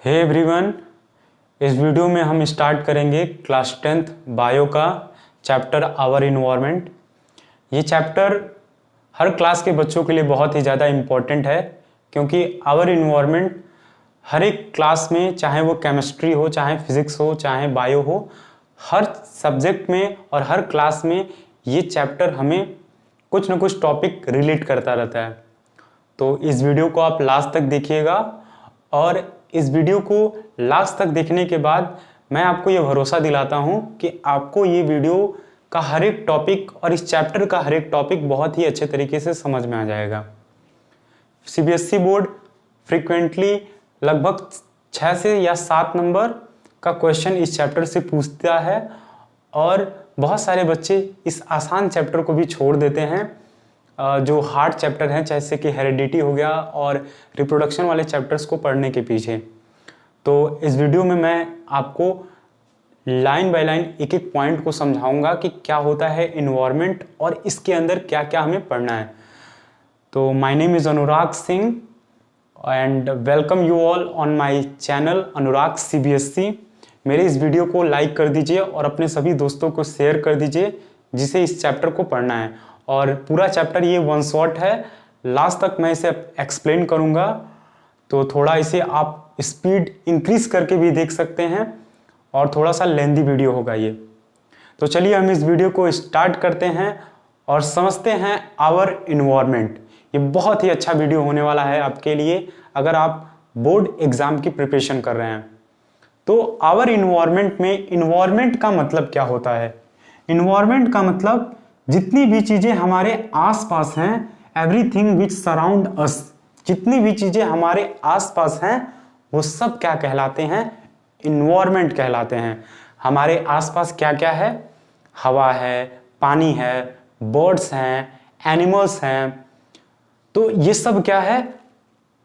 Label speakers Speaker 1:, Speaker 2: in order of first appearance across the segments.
Speaker 1: Hey everyone, इस video में हम स्टार्ट करेंगे क्लास 10th बायो का चैप्टर आवर इन्वायरमेंट। ये चैप्टर हर क्लास के बच्चों के लिए बहुत ही ज़्यादा इम्पोर्टेंट है, क्योंकि आवर इन्वायरमेंट हर एक क्लास में, चाहे वो केमिस्ट्री हो, चाहे फिज़िक्स हो, चाहे बायो हो, हर सब्जेक्ट में और हर क्लास में ये चैप्टर हमें कुछ ना कुछ टॉपिक रिलेट करता रहता है। तो इस वीडियो को आप लास्ट तक देखिएगा, और इस वीडियो को लास्ट तक देखने के बाद मैं आपको ये भरोसा दिलाता हूँ कि आपको ये वीडियो का हर एक टॉपिक और इस चैप्टर का हर एक टॉपिक बहुत ही अच्छे तरीके से समझ में आ जाएगा। सीबीएसई बोर्ड फ्रीक्वेंटली लगभग 6 से या 7 नंबर का क्वेश्चन इस चैप्टर से पूछता है, और बहुत सारे बच्चे इस आसान चैप्टर को भी छोड़ देते हैं जो हार्ड चैप्टर हैं, जैसे कि हेरिडिटी हो गया और रिप्रोडक्शन वाले चैप्टर्स को पढ़ने के पीछे। तो इस वीडियो में मैं आपको लाइन बाय लाइन एक एक पॉइंट को समझाऊंगा कि क्या होता है इन्वायरमेंट और इसके अंदर क्या क्या हमें पढ़ना है। तो my name is Anurag Singh and welcome you all on my channel Anurag CBSE. मेरे इस वीडियो को लाइक कर दीजिए और अपने सभी दोस्तों को शेयर कर दीजिए जिसे इस चैप्टर को पढ़ना है। और पूरा चैप्टर ये वन शॉट है, लास्ट तक मैं इसे एक्सप्लेन करूँगा, तो थोड़ा इसे आप स्पीड इंक्रीज करके भी देख सकते हैं, और थोड़ा सा लेंदी वीडियो होगा ये। तो चलिए हम इस वीडियो को स्टार्ट करते हैं और समझते हैं आवर इन्वायरमेंट। ये बहुत ही अच्छा वीडियो होने वाला है आपके लिए अगर आप बोर्ड एग्जाम की प्रिपरेशन कर रहे हैं। तो आवर इन्वायरमेंट में इन्वायरमेंट का मतलब क्या होता है? इन्वायरमेंट का मतलब जितनी भी चीजें हमारे आसपास हैं, एवरीथिंग विच सराउंड अस, जितनी भी चीजें हमारे आसपास हैं वो सब क्या कहलाते हैं? इन्वायरमेंट कहलाते हैं। हमारे आसपास क्या क्या है? हवा है, पानी है, बर्ड्स हैं, एनिमल्स हैं। तो ये सब क्या है?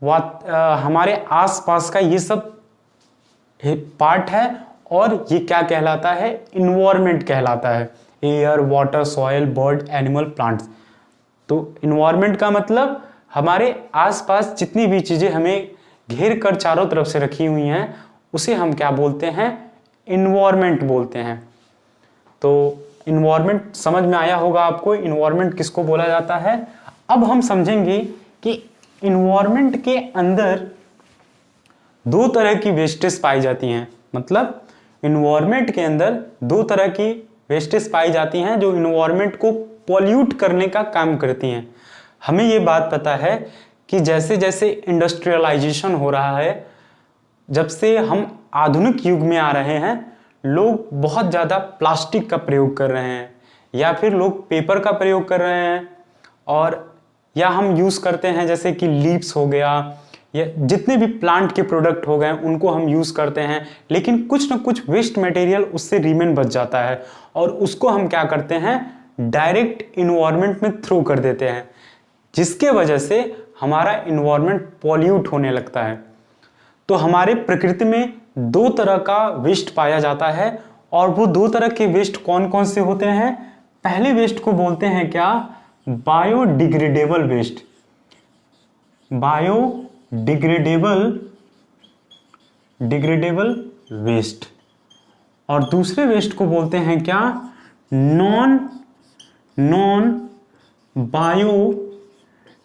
Speaker 1: हमारे आसपास का ये सब पार्ट है, और ये क्या कहलाता है? इन्वायरमेंट कहलाता है। Air, water, soil, bird, animal, plants. तो इन्वायरमेंट का मतलब हमारे आसपास जितनी भी चीजें हमें घेर कर चारों तरफ से रखी हुई हैं उसे हम क्या बोलते हैं? इन्वायरमेंट बोलते हैं। तो इन्वायरमेंट समझ में आया होगा आपको, इन्वायरमेंट किसको बोला जाता है। अब हम समझेंगे कि इन्वायरमेंट के अंदर 2 तरह की वेस्टेज पाई जाती हैं। मतलब इन्वायरमेंट के अंदर 2 तरह की वेस्टेज पाई जाती हैं जो इन्वायरमेंट को पॉल्यूट करने का काम करती हैं। हमें ये बात पता है कि जैसे जैसे इंडस्ट्रियलाइजेशन हो रहा है, जब से हम आधुनिक युग में आ रहे हैं, लोग बहुत ज़्यादा प्लास्टिक का प्रयोग कर रहे हैं, या फिर लोग पेपर का प्रयोग कर रहे हैं, और या हम यूज़ करते हैं जैसे कि लीव्स हो गया, या जितने भी प्लांट के प्रोडक्ट हो गए उनको हम यूज़ करते हैं, लेकिन कुछ ना कुछ वेस्ट मटेरियल उससे रिमेन बच जाता है, और उसको हम क्या करते हैं? डायरेक्ट इन्वायरमेंट में थ्रो कर देते हैं, जिसके वजह से हमारा इन्वायरमेंट पॉल्यूट होने लगता है। तो हमारे प्रकृति में 2 तरह का वेस्ट पाया जाता है, और वो 2 तरह के वेस्ट कौन कौन से होते हैं? पहले वेस्ट को बोलते हैं क्या? Biodegradable waste. Degradable waste. और दूसरे वेस्ट को बोलते हैं क्या? Non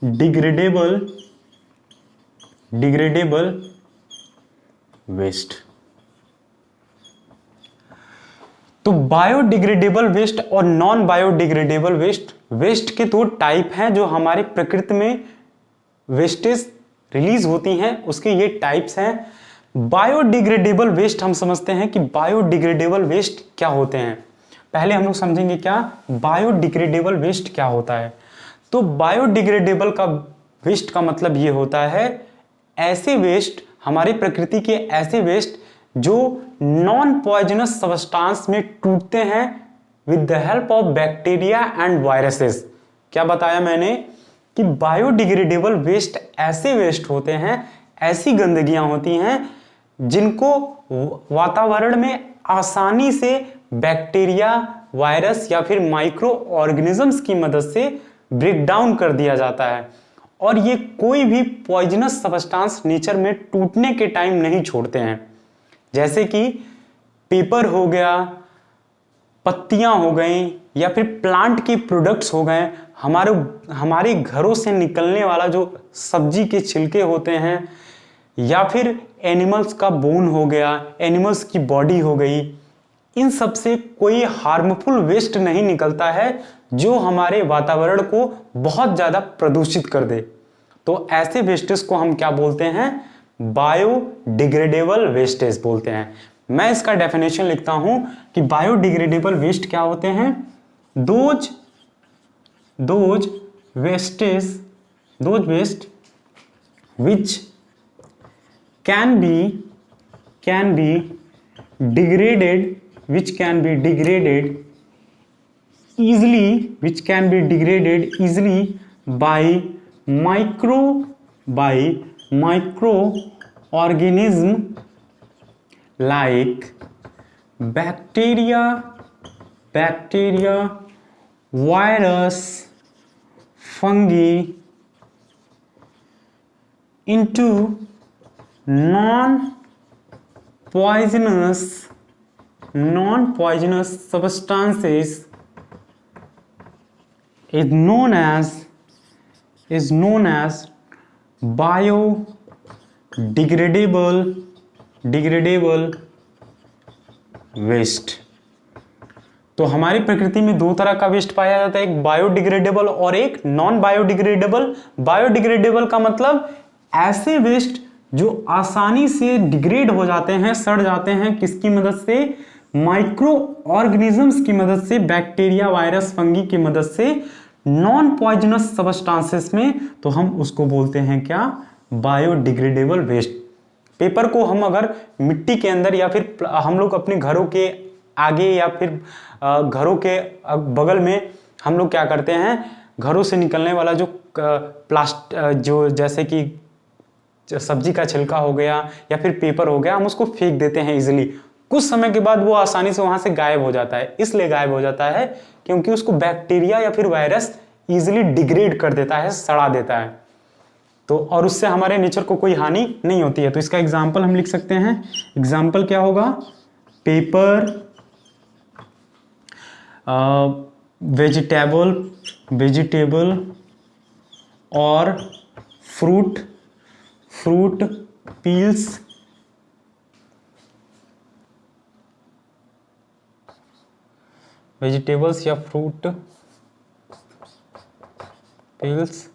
Speaker 1: degradable waste. तो बायोडिग्रेडेबल वेस्ट और नॉन बायोडिग्रेडेबल वेस्ट के 2 टाइप हैं जो हमारे प्रकृति में वेस्टेज रिलीज होती हैं, उसके ये टाइप्स हैं। बायोडिग्रेडेबल वेस्ट हम समझते हैं कि बायोडिग्रेडेबल वेस्ट क्या होते हैं। पहले हम लोग समझेंगे क्या बायोडिग्रेडेबल वेस्ट क्या होता है। तो बायोडिग्रेडेबल का वेस्ट का मतलब ये होता है ऐसे वेस्ट, हमारी प्रकृति के ऐसे वेस्ट जो नॉन पॉइजनस सब्सटेंस में टूटते हैं with the help of bacteria and viruses. क्या बताया मैंने? कि बायोडिग्रेडेबल वेस्ट ऐसे वेस्ट होते हैं, ऐसी गंदगियां होती हैं जिनको वातावरण में आसानी से बैक्टीरिया, वायरस या फिर माइक्रो ऑर्गेनिजम्स की मदद से ब्रेक डाउन कर दिया जाता है, और ये कोई भी पॉइजनस सब्सटेंस नेचर में टूटने के टाइम नहीं छोड़ते हैं। जैसे कि पेपर हो गया, पत्तियां हो गई, या फिर प्लांट के प्रोडक्ट्स हो गए, हमारे घरों से निकलने वाला जो सब्जी के छिलके होते हैं, या फिर एनिमल्स का बोन हो गया, एनिमल्स की बॉडी हो गई, इन सब से कोई हार्मफुल वेस्ट नहीं निकलता है जो हमारे वातावरण को बहुत ज़्यादा प्रदूषित कर दे। तो ऐसे वेस्टेज को हम क्या बोलते हैं? बायोडिग्रेडेबल वेस्टेज बोलते हैं। मैं इसका डेफिनेशन लिखता हूं कि बायोडिग्रेडेबल वेस्ट क्या होते हैं? Those waste which can be degraded easily by microorganism like bacteria, virus, fungi into non-poisonous substances is known as biodegradable waste. तो हमारी प्रकृति में दो तरह का वेस्ट पाया जाता है, एक बायोडिग्रेडेबल और एक नॉन बायोडिग्रेडेबल। बायोडिग्रेडेबल का मतलब ऐसे वेस्ट जो आसानी से डिग्रेड हो जाते हैं, सड़ जाते हैं, किसकी मदद से? माइक्रो ऑर्गेनिजम्स की मदद से, बैक्टीरिया, वायरस, फंगी की मदद से, नॉन पॉइजनस सब्सटेंसेस में, तो हम उसको बोलते हैं क्या? Biodegradable waste. पेपर को हम अगर मिट्टी के अंदर या फिर हम लोग अपने घरों के आगे या फिर घरों के बगल में हम लोग क्या करते हैं? घरों से निकलने वाला जो जो जैसे कि सब्जी का छिलका हो गया या फिर पेपर हो गया, हम उसको फेंक देते हैं इजीली। कुछ समय के बाद वो आसानी से वहां से गायब हो जाता है। इसलिए गायब हो जाता है क्योंकि उसको बैक्टीरिया या फिर वायरस इजीली डिग्रेड कर देता है, सड़ा देता है। तो और उससे हमारे नेचर को कोई हानि नहीं होती है। तो इसका एग्जाम्पल हम लिख सकते हैं। एग्जाम्पल क्या होगा? पेपर, वेजिटेबल और फ्रूट पील्स, वेजिटेबल्स या फ्रूट पील्स,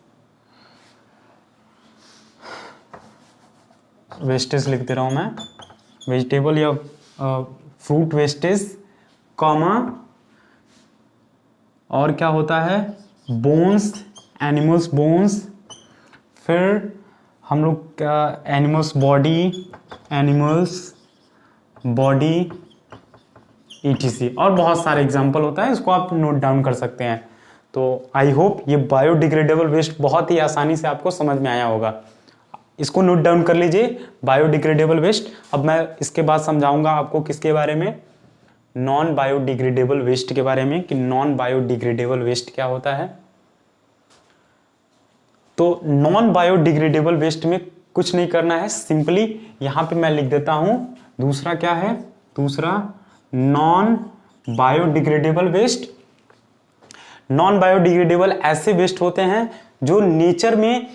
Speaker 1: वेस्टेज लिख दे रहा हूं मैं, वेजिटेबल या फ्रूट वेस्टेज, कॉमा, और क्या होता है? बोन्स, एनिमल्स बोन्स, फिर हम लोग एनिमल्स बॉडी ETC, और बहुत सारे एग्जाम्पल होता है, इसको आप नोट डाउन कर सकते हैं। तो आई होप ये बायोडिग्रेडेबल वेस्ट बहुत ही आसानी से आपको समझ में आया होगा। इसको नोट डाउन कर लीजिए, बायोडिग्रेडेबल वेस्ट। अब मैं इसके बाद समझाऊंगा आपको किसके बारे में? नॉन बायोडिग्रेडेबल वेस्ट के बारे में, कि नॉन बायोडिग्रेडेबल वेस्ट क्या होता है। तो नॉन बायोडिग्रेडेबल वेस्ट में कुछ नहीं करना है, सिंपली यहां पे मैं लिख देता हूं। दूसरा क्या है? दूसरा non biodegradable waste. Non biodegradable ऐसे वेस्ट होते हैं जो नेचर में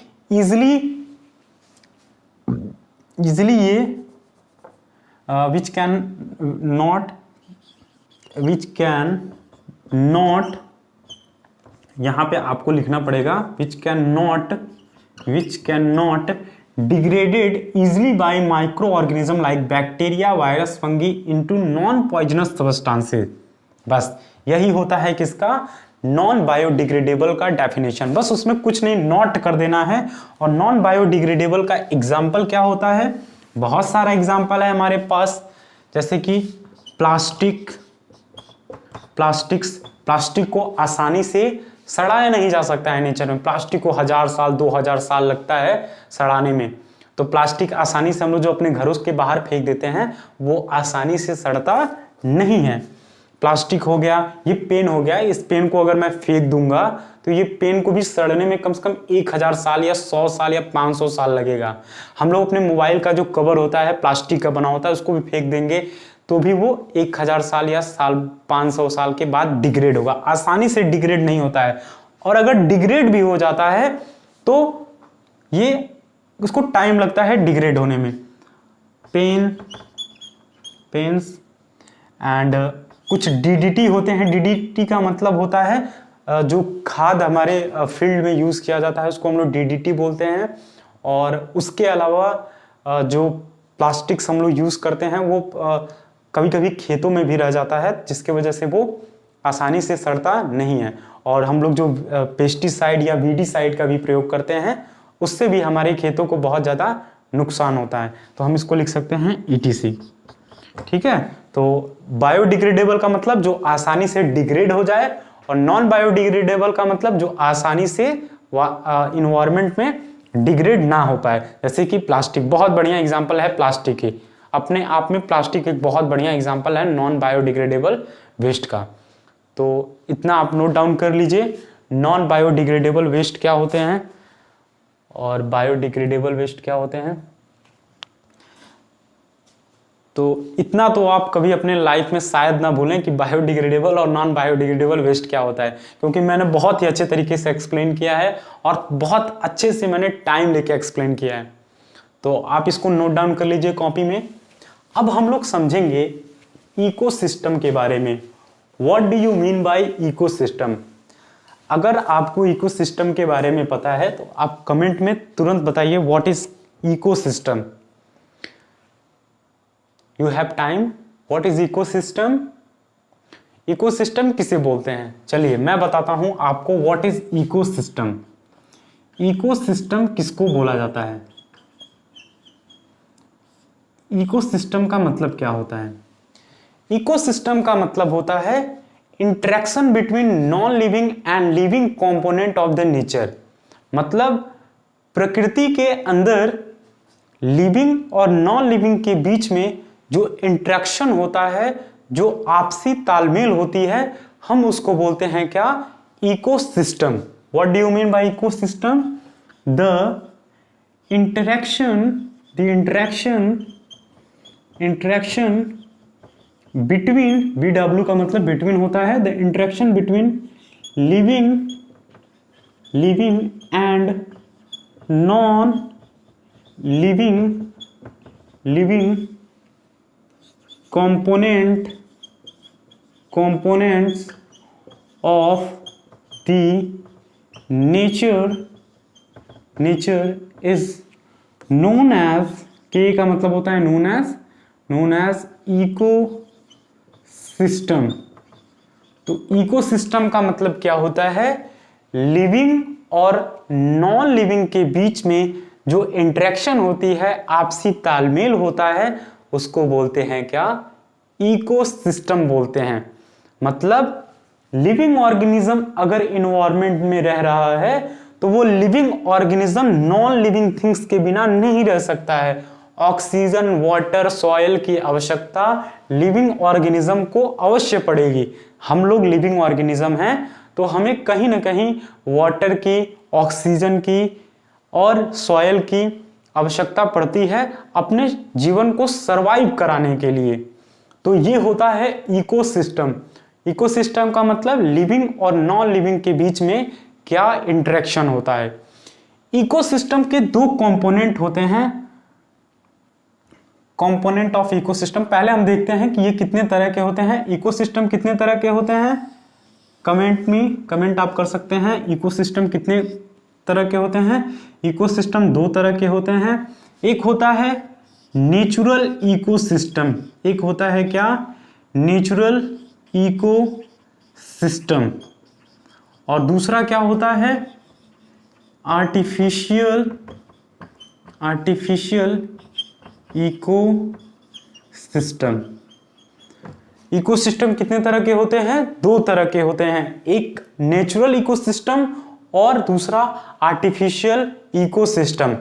Speaker 1: इजिली ये which can not, यहां पे आपको लिखना पड़ेगा which can not degraded easily by microorganism like bacteria, virus, fungi into non-poisonous substances। बस यही होता है किसका? नॉन बायोडिग्रेडेबल का डेफिनेशन। बस उसमें कुछ नहीं, नोट कर देना है। और नॉन बायोडिग्रेडेबल का एग्जाम्पल क्या होता है? बहुत सारा एग्जाम्पल है हमारे पास, जैसे कि प्लास्टिक को आसानी से सड़ाया नहीं जा सकता है नेचर में। प्लास्टिक को 1000 साल 2000 साल लगता है सड़ाने में। तो प्लास्टिक आसानी से हम लोग जो अपने घरों के बाहर फेंक देते हैं वो आसानी से सड़ता नहीं है। प्लास्टिक हो गया, ये पेन हो गया, इस पेन को अगर मैं फेंक दूंगा तो तो ये पेन को भी सड़ने में कम से कम 1000 साल या 100 साल या 500 साल लगेगा। हम लोग अपने मोबाइल का जो कवर होता है प्लास्टिक का बना होता है उसको भी फेंक देंगे तो भी वो 1000 साल या 500 साल के बाद डिग्रेड होगा, आसानी से डिग्रेड नहीं होता है। और अगर डिग्रेड भी हो जाता है तो ये उसको टाइम लगता है डिग्रेड होने में। पेन्स एंड कुछ डीडीटी होते हैं। डीडीटी का मतलब होता है जो खाद हमारे फील्ड में यूज किया जाता है उसको हम लोग डीडीटी बोलते हैं। और उसके अलावा जो प्लास्टिक्स हम लोग यूज करते हैं वो कभी कभी खेतों में भी रह जाता है जिसके वजह से वो आसानी से सड़ता नहीं है। और हम लोग जो पेस्टिसाइड या वीडीसाइड का भी प्रयोग करते हैं उससे भी हमारे खेतों को बहुत ज़्यादा नुकसान होता है, तो हम इसको लिख सकते हैं ETC। ठीक है, तो बायोडिग्रेडेबल का मतलब जो आसानी से डिग्रेड हो जाए और नॉन बायोडिग्रेडेबल का मतलब जो आसानी से इन्वायरमेंट में डिग्रेड ना हो पाए। जैसे कि प्लास्टिक बहुत बढ़िया एग्जांपल है, प्लास्टिक ही अपने आप में प्लास्टिक एक बहुत बढ़िया एग्जांपल है नॉन बायोडिग्रेडेबल वेस्ट का। तो इतना आप नोट डाउन कर लीजिए, नॉन बायोडिग्रेडेबल वेस्ट क्या होते हैं और बायोडिग्रेडेबल वेस्ट क्या होते हैं। तो इतना तो आप कभी अपने लाइफ में शायद ना भूलें कि बायोडिग्रेडेबल और नॉन बायोडिग्रेडेबल वेस्ट क्या होता है, क्योंकि मैंने बहुत ही अच्छे तरीके से एक्सप्लेन किया है और बहुत अच्छे से मैंने टाइम लेके एक्सप्लेन किया है। तो आप इसको नोट डाउन कर लीजिए कॉपी में। अब हम लोग समझेंगे इकोसिस्टम के बारे में। What do you mean by ecosystem? अगर आपको इकोसिस्टम के बारे में पता है तो आप कमेंट में तुरंत बताइए what is ecosystem. You have time. What is ecosystem? Ecosystem किसे बोलते हैं? चलिए मैं बताता हूं आपको व्हाट इज इकोसिस्टम। इकोसिस्टम किसको बोला जाता है? इकोसिस्टम का मतलब क्या होता है? इकोसिस्टम का मतलब होता है interaction between non living and living component of the nature. मतलब प्रकृति के अंदर लिविंग और नॉन लिविंग के बीच में जो इंटरेक्शन होता है, जो आपसी तालमेल होती है, हम उसको बोलते हैं क्या? Ecosystem. What do you mean by ecosystem? The interaction between, BW का मतलब बिटवीन होता है, the interaction between living and non living components of the nature is known as, के का मतलब होता है known as इकोसिस्टम। तो इकोसिस्टम का मतलब क्या होता है? लिविंग और नॉन लिविंग के बीच में जो इंटरेक्शन होती है, आपसी तालमेल होता है, उसको बोलते हैं क्या? इकोसिस्टम बोलते हैं। मतलब लिविंग ऑर्गेनिज्म अगर इन्वायरमेंट में रह रहा है तो वो living organism non living things के बिना नहीं रह सकता है। ऑक्सीजन, वाटर, सॉइल की आवश्यकता लिविंग ऑर्गेनिज्म को अवश्य पड़ेगी। हम लोग लिविंग ऑर्गेनिज्म हैं तो हमें कहीं ना कहीं वाटर की, ऑक्सीजन की और सॉइल की आवश्यकता पड़ती है अपने जीवन को सरवाइव कराने के लिए। तो ये होता है इकोसिस्टम। इकोसिस्टम का मतलब लिविंग और नॉन लिविंग के बीच में क्या इंटरेक्शन होता है। इकोसिस्टम के दो कंपोनेंट होते हैं, कंपोनेंट ऑफ इकोसिस्टम। पहले हम देखते हैं कि ये कितने तरह के होते हैं, इकोसिस्टम कितने तरह के होते हैं। कमेंट आप कर सकते हैं इकोसिस्टम कितने तरह के होते हैं। इकोसिस्टम दो तरह के होते हैं, एक होता है नेचुरल इकोसिस्टम, एक होता है क्या? Natural ecosystem. और दूसरा क्या होता है? Artificial ecosystem. इकोसिस्टम कितने तरह के होते हैं? दो तरह के होते हैं, एक नेचुरल इकोसिस्टम और दूसरा आर्टिफिशियल इकोसिस्टम।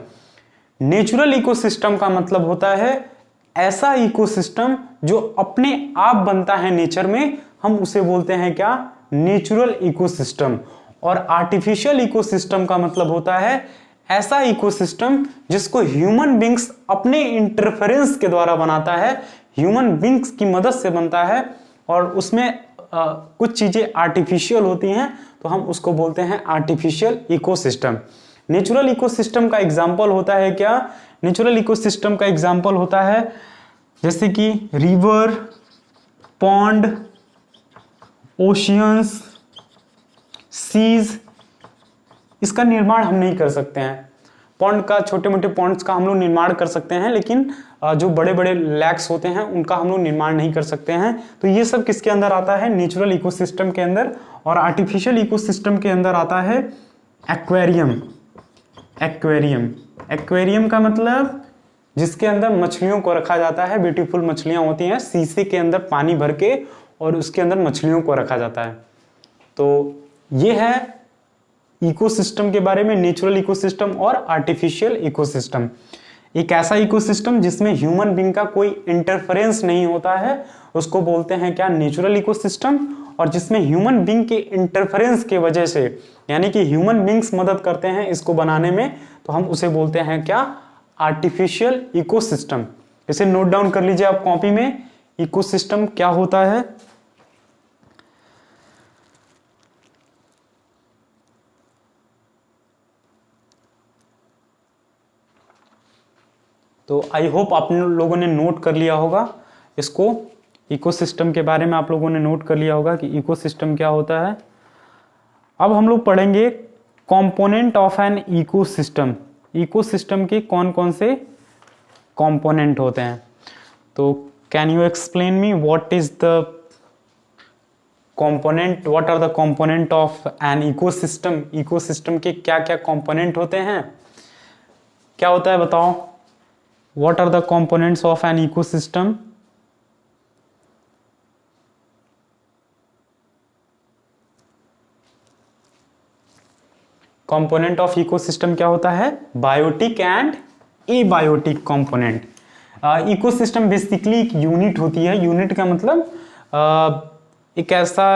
Speaker 1: नेचुरल इकोसिस्टम का मतलब होता है ऐसा इकोसिस्टम जो अपने आप बनता है नेचर में, हम उसे बोलते हैं क्या? Natural ecosystem. और आर्टिफिशियल इकोसिस्टम का मतलब होता है ऐसा इकोसिस्टम जिसको ह्यूमन बींग्स अपने इंटरफेरेंस के द्वारा बनाता है, ह्यूमन बींग्स की मदद से बनता है और उसमें कुछ चीजें आर्टिफिशियल होती हैं, तो हम उसको बोलते हैं आर्टिफिशियल इकोसिस्टम। नेचुरल इकोसिस्टम का एग्जाम्पल होता है क्या? नेचुरल इकोसिस्टम का एग्जाम्पल होता है जैसे कि रिवर, पॉन्ड, ओशियंस, सीज। इसका निर्माण हम नहीं कर सकते हैं। पॉन्ड का, छोटे मोटे पॉन्ड्स का हम लोग निर्माण कर सकते हैं, लेकिन जो बड़े बड़े लैक्स होते हैं उनका हम लोग निर्माण नहीं कर सकते हैं। तो ये सब किसके अंदर आता है? नेचुरल इकोसिस्टम के अंदर। और आर्टिफिशियल इकोसिस्टम के अंदर आता है एक्वेरियम। एक्वेरियम, एक्वेरियम का मतलब जिसके अंदर मछलियों को रखा जाता है। ब्यूटीफुल मछलियां होती हैं, शीशे के अंदर पानी भर के और उसके अंदर मछलियों को रखा जाता है। तो ये है इकोसिस्टम के बारे में, नेचुरल इकोसिस्टम और आर्टिफिशियल इकोसिस्टम। एक ऐसा इकोसिस्टम जिसमें ह्यूमन बीइंग का कोई इंटरफेरेंस नहीं होता है उसको बोलते हैं क्या? Natural ecosystem. और जिसमें ह्यूमन बीइंग के इंटरफेरेंस के वजह से, यानी कि ह्यूमन बीइंग्स मदद करते हैं इसको बनाने में, तो हम उसे बोलते हैं क्या? Artificial ecosystem. इसे नोट डाउन कर लीजिए आप कॉपी में, इकोसिस्टम क्या होता है। तो आई होप आप लोगों ने नोट कर लिया होगा इसको, इकोसिस्टम के बारे में आप लोगों ने नोट कर लिया होगा कि इकोसिस्टम क्या होता है। अब हम लोग पढ़ेंगे component of an ecosystem. Ecosystem के कौन कौन से कंपोनेंट होते हैं। तो can you explain me what is the component, what are the component of an ecosystem. Ecosystem के क्या क्या कंपोनेंट होते हैं, क्या होता है बताओ। What are the components of an ecosystem? Component of ecosystem क्या होता है? Biotic and abiotic component. Ecosystem basically एक यूनिट होती है। यूनिट का मतलब एक ऐसा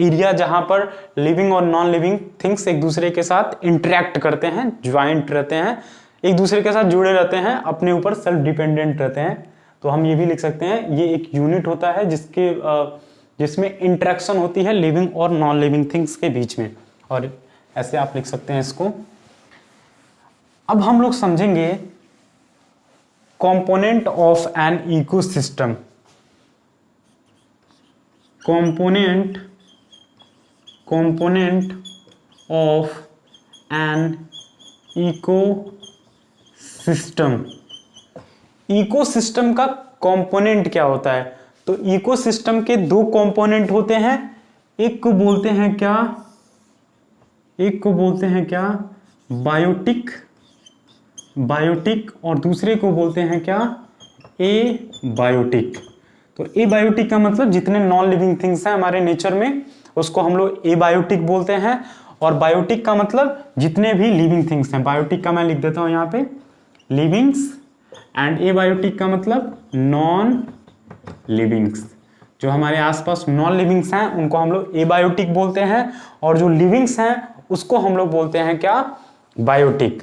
Speaker 1: एरिया जहां पर लिविंग और नॉन लिविंग थिंग्स एक दूसरे के साथ इंटरेक्ट करते हैं, ज्वाइंट रहते हैं, एक दूसरे के साथ जुड़े रहते हैं, अपने ऊपर सेल्फ डिपेंडेंट रहते हैं। तो हम ये भी लिख सकते हैं ये एक यूनिट होता है जिसमें इंटरेक्शन होती है लिविंग और नॉन लिविंग थिंग्स के बीच में, और ऐसे आप लिख सकते हैं इसको। अब हम लोग समझेंगे component of an ecosystem. Component of an ecosystem. Ecosystem का कंपोनेंट क्या होता है? तो इकोसिस्टम के दो कंपोनेंट होते हैं। एक को बोलते हैं क्या? बायोटिक और दूसरे को बोलते हैं क्या? एबायोटिक। तो एबायोटिक का मतलब जितने नॉन लिविंग थिंग्स हैं हमारे नेचर में उसको हम लोग एबायोटिक बोलते हैं, और बायोटिक का मतलब जितने भी लिविंग थिंग्स हैं। बायोटिक का मैं लिख देता हूं यहां पे लिविंग्स, एंड एबायोटिक का मतलब नॉन लिविंग्स। जो हमारे आसपास नॉन लिविंग्स हैं उनको हम लोग एबायोटिक बोलते हैं, और जो लिविंग्स हैं उसको हम लोग बोलते हैं क्या? बायोटिक।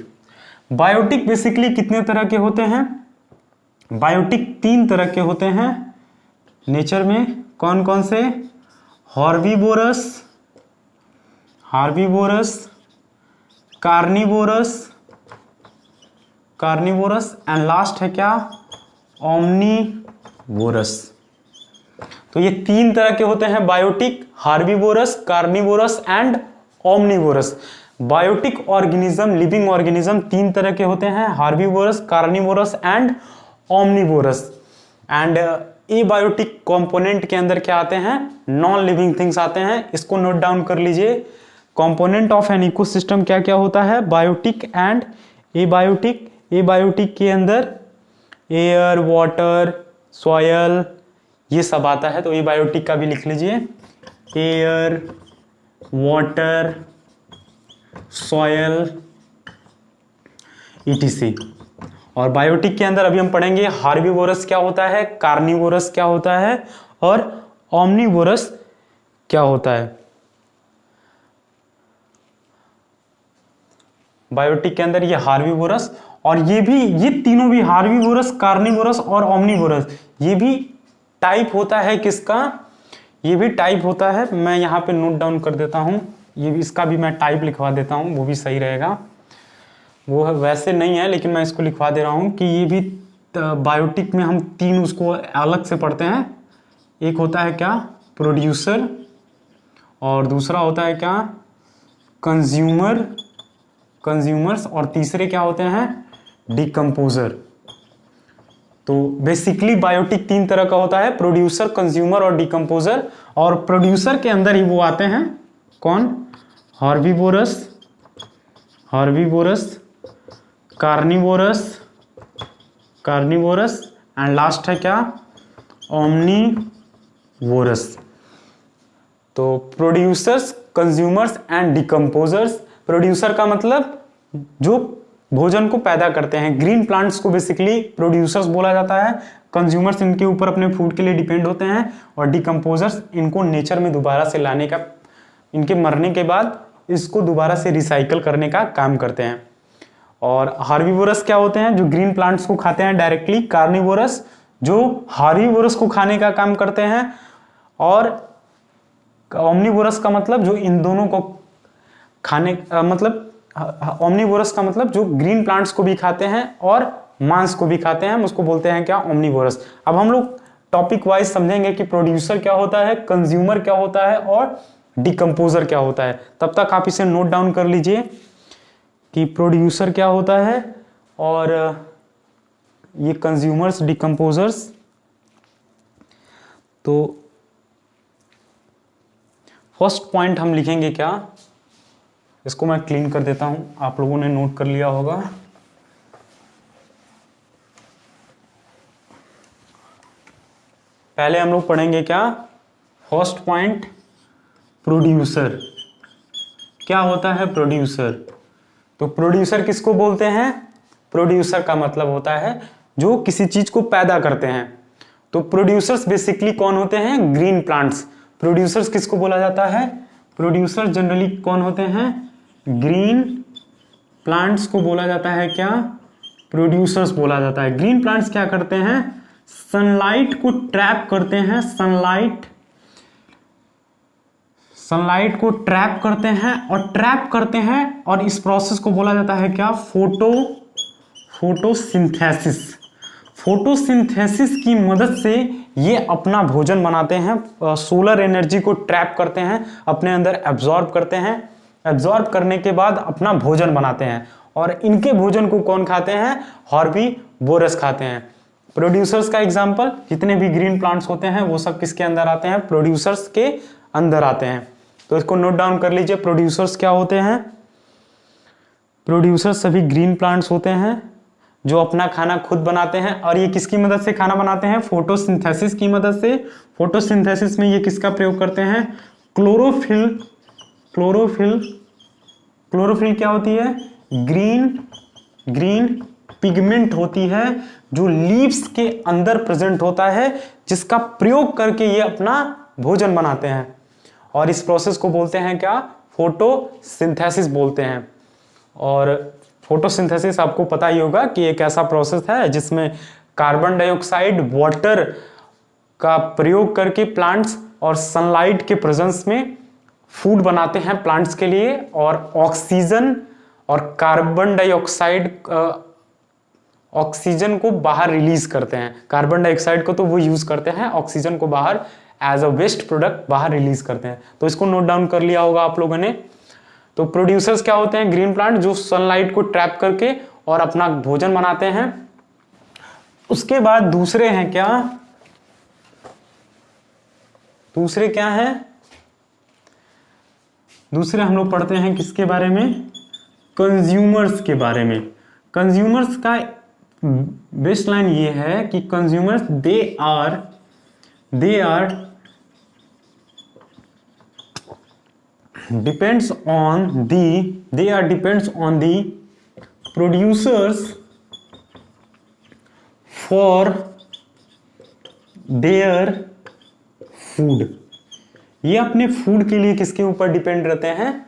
Speaker 1: बायोटिक बेसिकली कितने तरह के होते हैं? बायोटिक 3 तरह के होते हैं नेचर में। कौन कौन से? हार्बीवोरस, कार्निवोरस एंड लास्ट है क्या? ओमनीवोरस। तो ये 3 तरह के होते हैं biotic, herbivorous, carnivorous and omnivorous. Biotic organism, living organism 3 तरह के होते हैं, herbivorous, carnivorous and omnivorous. And abiotic component के अंदर क्या आते हैं? नॉन लिविंग थिंग्स आते हैं। इसको नोट डाउन कर लीजिए। कंपोनेंट ऑफ एन इकोसिस्टम क्या क्या होता है? Biotic and abiotic. एबायोटिक के अंदर एयर, वाटर, सॉयल ये सब आता है, तो एबायोटिक का भी लिख लीजिए। Air, water, soil etc। और बायोटिक के अंदर अभी हम पढ़ेंगे हार्बीवोरस क्या होता है, कार्निवोरस क्या होता है, और ओमनीवोरस क्या होता है। बायोटिक के अंदर ये हार्बीवोरस, और ये तीनों भी हार्बीवोरस, कार्निवोरस और ओमनीवोरस, ये भी टाइप होता है किसका, ये भी टाइप होता है, मैं यहाँ पे नोट डाउन कर देता हूँ, ये भी, इसका भी मैं टाइप लिखवा देता हूँ, वो भी सही रहेगा, वो वैसे नहीं है लेकिन मैं इसको लिखवा दे रहा हूँ कि ये भी बायोटिक में हम तीन उसको अलग से पढ़ते हैं। एक होता है क्या, प्रोड्यूसर, और दूसरा होता है क्या, कंज्यूमर्स, और तीसरे क्या होते हैं, डिकम्पोजर। तो बेसिकली बायोटिक तीन तरह का होता है, प्रोड्यूसर, कंज्यूमर और डिकम्पोजर। और प्रोड्यूसर के अंदर ही वो आते हैं कौन, हार्बीवोरस, कार्निवोरस एंड लास्ट है क्या, ओमनीवोरस। तो producers, consumers and decomposers. Producer का मतलब जो भोजन को पैदा करते हैं, ग्रीन प्लांट्स को बेसिकली प्रोड्यूसर्स बोला जाता है। कंज्यूमर्स इनके ऊपर अपने फूड के लिए डिपेंड होते हैं, और डिकम्पोजर्स इनको नेचर में दोबारा से लाने का, इनके मरने के बाद इसको दोबारा से रिसाइकल करने का काम करते हैं। और हार्बीवोरस क्या होते हैं, जो ग्रीन प्लांट्स को खाते हैं डायरेक्टली। कार्निवोरस जो हार्बीवोरस को खाने का काम करते हैं। और ओमनीवोरस का मतलब जो इन दोनों को खाने ओमनीवोरस का मतलब जो ग्रीन प्लांट्स को भी खाते हैं और मांस को भी खाते हैं, हम उसको बोलते हैं क्या, ओमनीवोरस। अब हम लोग टॉपिक वाइज समझेंगे कि प्रोड्यूसर क्या होता है, कंज्यूमर क्या होता है और डिकम्पोजर क्या होता है। तब तक आप इसे नोट डाउन कर लीजिए कि प्रोड्यूसर क्या होता है और ये कंज्यूमर्स, डिकम्पोजर्स। तो फर्स्ट पॉइंट हम लिखेंगे क्या, इसको मैं क्लीन कर देता हूं, आप लोगों ने नोट कर लिया होगा। पहले हम लोग पढ़ेंगे क्या, फर्स्ट पॉइंट, प्रोड्यूसर। क्या होता है प्रोड्यूसर? तो प्रोड्यूसर किसको बोलते हैं? प्रोड्यूसर का मतलब होता है जो किसी चीज को पैदा करते हैं। तो प्रोड्यूसर्स बेसिकली कौन होते हैं? Green plants. प्रोड्यूसर्स किसको बोला जाता है? प्रोड्यूसर जनरली कौन होते हैं? ग्रीन प्लांट्स को बोला जाता है क्या? प्रोड्यूसर्स बोला जाता है। ग्रीन प्लांट्स क्या करते हैं? सनलाइट को ट्रैप करते हैं। सनलाइट को ट्रैप करते हैं और इस प्रोसेस को बोला जाता है क्या? फोटोसिंथेसिस। फोटोसिंथेसिस की मदद से ये अपना भोजन बनाते हैं। सोलर एनर्जी को ट्रैप करते हैं, अपने अंदर एब्जॉर्ब करते हैं। एब्जॉर्ब करने के बाद अपना भोजन बनाते हैं और इनके भोजन को कौन खाते हैं? हर्बीवोरस खाते हैं। प्रोड्यूसर्स का एग्जांपल, जितने भी ग्रीन प्लांट्स होते हैं वो सब किसके अंदर आते हैं? प्रोड्यूसर्स के अंदर आते हैं। तो इसको नोट डाउन कर लीजिए, प्रोड्यूसर्स क्या होते हैं? प्रोड्यूसर्स सभी ग्रीन प्लांट्स होते हैं जो अपना खाना खुद बनाते हैं। और ये किसकी मदद से खाना बनाते हैं? फोटोसिंथेसिस की मदद से। फोटोसिंथेसिस में ये किसका प्रयोग करते हैं? क्लोरोफिल क्या होती है? ग्रीन पिगमेंट होती है जो लीव्स के अंदर प्रेजेंट होता है, जिसका प्रयोग करके ये अपना भोजन बनाते हैं। और इस प्रोसेस को बोलते हैं क्या? फोटोसिंथेसिस बोलते हैं। और फोटोसिंथेसिस आपको पता ही होगा कि एक ऐसा प्रोसेस है जिसमें कार्बन डाइऑक्साइड, वाटर का प्रयोग करके प्लांट्स और सनलाइट के प्रेजेंस में फूड बनाते हैं प्लांट्स के लिए, और ऑक्सीजन और कार्बन डाइऑक्साइड ऑक्सीजन को बाहर रिलीज करते हैं। कार्बन डाइऑक्साइड को तो वो यूज करते हैं, ऑक्सीजन को बाहर एज अ वेस्ट प्रोडक्ट बाहर रिलीज करते हैं। तो इसको नोट डाउन कर लिया होगा आप लोगों ने। तो प्रोड्यूसर्स क्या होते हैं? ग्रीन प्लांट जो सनलाइट को ट्रैप करके और अपना भोजन बनाते हैं। उसके बाद दूसरे हैं क्या? दूसरे क्या है? दूसरे हम लोग पढ़ते हैं किसके बारे में? कंज्यूमर्स के बारे में। कंज्यूमर्स का बेस्ट लाइन ये है कि consumers they are depends on the producers for their food। ये अपने फूड के लिए किसके ऊपर डिपेंड रहते हैं?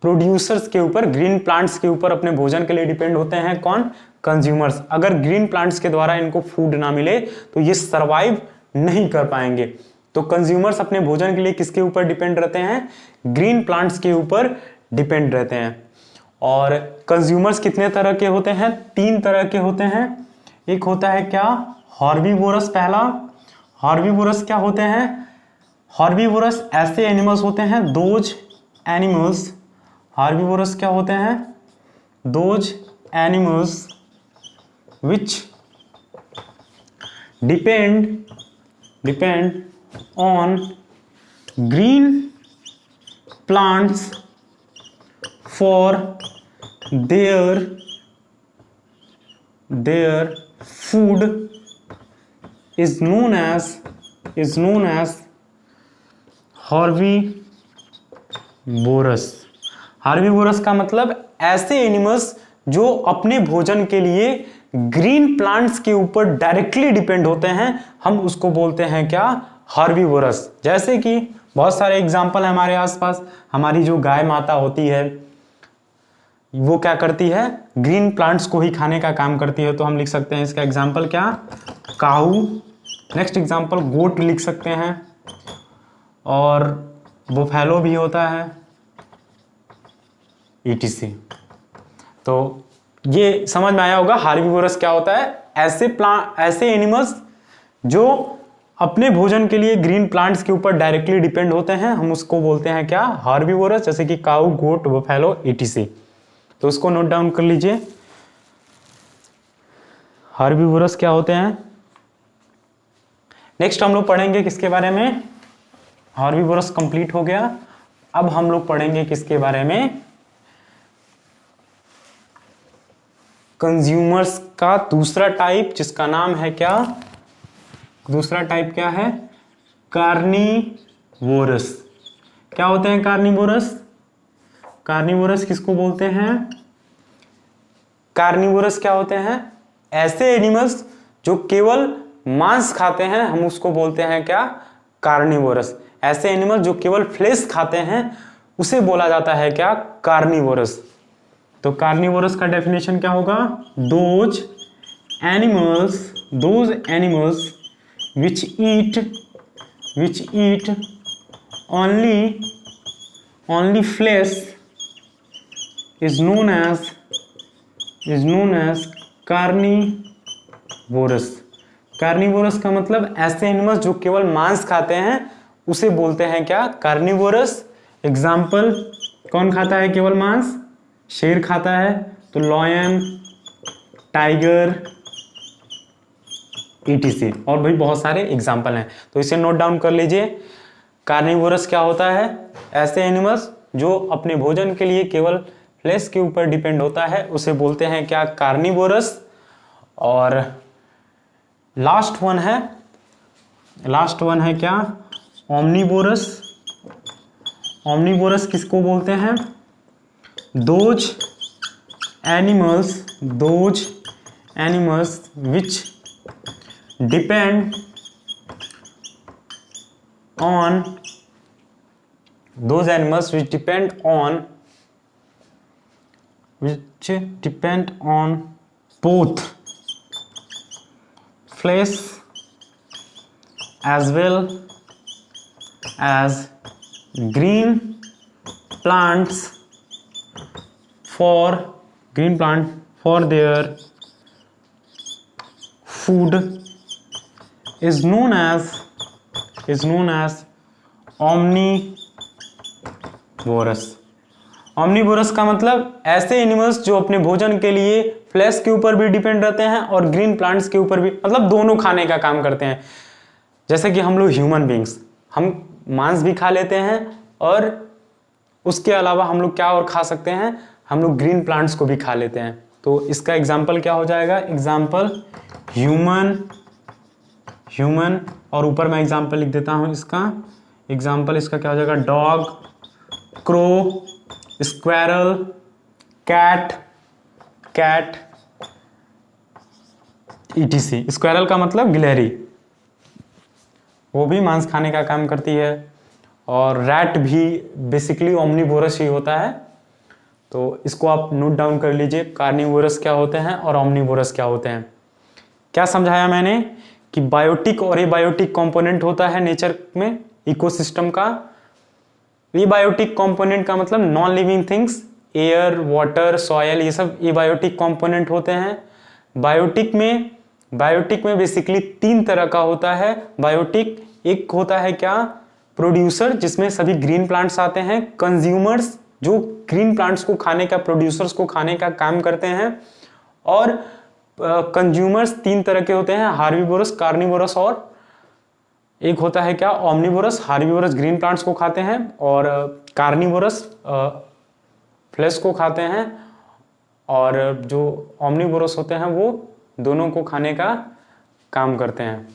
Speaker 1: प्रोड्यूसर्स के ऊपर, ग्रीन प्लांट्स के ऊपर अपने भोजन के लिए डिपेंड होते हैं कौन? कंज्यूमर्स। अगर ग्रीन प्लांट्स के द्वारा इनको फूड ना मिले तो ये सरवाइव नहीं कर पाएंगे। तो कंज्यूमर्स अपने भोजन के लिए किसके ऊपर डिपेंड रहते हैं? ग्रीन प्लांट्स के ऊपर डिपेंड रहते हैं। और कंज्यूमर्स कितने तरह के होते हैं? 3 तरह के होते हैं। एक होता है क्या? हॉर्बीवोरस। पहला हॉर्बीवोरस क्या होते हैं? हॉर्बीवोरस ऐसे एनिमल्स होते हैं, दोज एनिमल्स। हॉर्बीवोरस क्या होते हैं? Those animals which depend on green plants for their food is known as हॉर्बीवोरस। हॉर्बीवोरस का मतलब ऐसे एनिमल्स जो अपने भोजन के लिए ग्रीन प्लांट्स के ऊपर डायरेक्टली डिपेंड होते हैं, हम उसको बोलते हैं क्या? हॉर्बीवोरस। जैसे कि बहुत सारे एग्जाम्पल है हमारे आसपास। हमारी जो गाय माता होती है वो क्या करती है? ग्रीन प्लांट्स को ही खाने का काम करती है। तो हम लिख सकते हैं इसका एग्जाम्पल क्या? काऊ। नेक्स्ट एग्जाम्पल गोट लिख सकते हैं, और बुफेलो भी होता है, ETC। तो ये समझ में आया होगा हार्बीवोरस क्या होता है? ऐसे एनिमल्स जो अपने भोजन के लिए ग्रीन प्लांट्स के ऊपर डायरेक्टली डिपेंड होते हैं, हम उसको बोलते हैं क्या? हार्बीवोरस। जैसे कि काऊ, गोट, बफेलो, ETC। तो उसको नोट डाउन कर लीजिए। हार्बीवोरस क्या होते हैं? नेक्स्ट हम लोग पढ़ेंगे किसके बारे में? हार्बीवोरस कंप्लीट हो गया। अब हम लोग पढ़ेंगे किसके बारे में? कंज्यूमर्स का दूसरा टाइप, जिसका नाम है क्या? दूसरा टाइप क्या है? कार्निवोरस। क्या होते हैं कार्निवोरस? कार्निवोरस किसको बोलते हैं? कार्निवोरस क्या होते हैं? ऐसे एनिमल्स जो केवल मांस खाते हैं, हम उसको बोलते हैं क्या? कार्निवोरस। ऐसे एनिमल्स जो केवल फ्लेश खाते हैं उसे बोला जाता है क्या? कार्निवोरस। तो कार्निवोरस का डेफिनेशन क्या होगा? Those animals which eat only flesh is known as carnivorous. Carnivorous का मतलब ऐसे एनिमल्स जो केवल मांस खाते हैं उसे बोलते हैं क्या? कार्निवोरस। एग्जाम्पल, कौन खाता है केवल मांस? शेर खाता है, तो लॉयन, टाइगर, ETC। और भी बहुत सारे एग्जाम्पल हैं, तो इसे नोट डाउन कर लीजिए। कार्निवोरस क्या होता है? ऐसे एनिमल्स जो अपने भोजन के लिए केवल फ्लेश के ऊपर डिपेंड होता है उसे बोलते हैं क्या? कार्निवोरस। और लास्ट वन है क्या? ओमनीवोरस। ओमनीवोरस किसको बोलते हैं? Those animals which depend on both flesh as well as green plants for their food is known as omnivorous। omnivorous का मतलब ऐसे एनिमल्स जो अपने भोजन के लिए फ्लैश के ऊपर भी डिपेंड रहते हैं और ग्रीन प्लांट्स के ऊपर भी, मतलब दोनों खाने का काम करते हैं। जैसे कि हम लोग ह्यूमन बींग्स, हम मांस भी खा लेते हैं और उसके अलावा हम लोग क्या और खा सकते हैं? हम लोग ग्रीन प्लांट्स को भी खा लेते हैं। तो इसका एग्जाम्पल क्या हो जाएगा? एग्जाम्पल ह्यूमन, और ऊपर मैं एग्जाम्पल लिख देता हूं इसका। एग्जाम्पल इसका क्या हो जाएगा? Dog, crow, squirrel, cat, ETC। Squirrel का मतलब गिलहरी, वो भी मांस खाने का काम करती है। और रैट भी बेसिकली ओमनीवोरस ही होता है। तो इसको आप नोट डाउन कर लीजिए, कार्निवोरस क्या होते हैं और ओमनिवोरस क्या होते हैं। क्या समझाया मैंने कि बायोटिक और एबायोटिक कंपोनेंट होता है नेचर में, इकोसिस्टम का। एबायोटिक कंपोनेंट का मतलब non living things, air, water, soil, ये सब एबायोटिक कंपोनेंट होते हैं। बायोटिक में बेसिकली 3 तरह का होता है बायोटिक। एक होता है क्या, प्रोड्यूसर, जिसमें सभी ग्रीन प्लांट्स आते हैं। कंज्यूमर्स, जो ग्रीन प्लांट्स को खाने का, प्रोड्यूसर्स को खाने का काम करते हैं। और कंज्यूमर्स 3 तरह के होते हैं, हार्बिवोरस, कार्निवोरस और एक होता है क्या, ओमनिवोरस। हार्बिवोरस ग्रीन प्लांट्स को खाते हैं और कार्निवोरस फ्लेश को खाते हैं, और जो ओमनिवोरस होते हैं वो दोनों को खाने का काम करते हैं।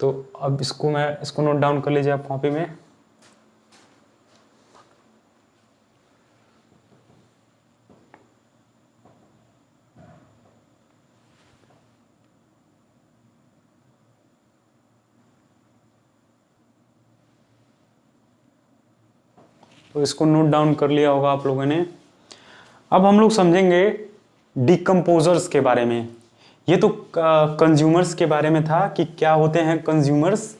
Speaker 1: तो अब इसको नोट डाउन कर लीजिए आप कॉपी में। तो इसको नोट डाउन कर लिया होगा आप लोगों ने। अब हम लोग समझेंगे डिकम्पोजर्स के बारे में। ये तो कंज्यूमर्स के बारे में था कि क्या होते हैं कंज्यूमर्स।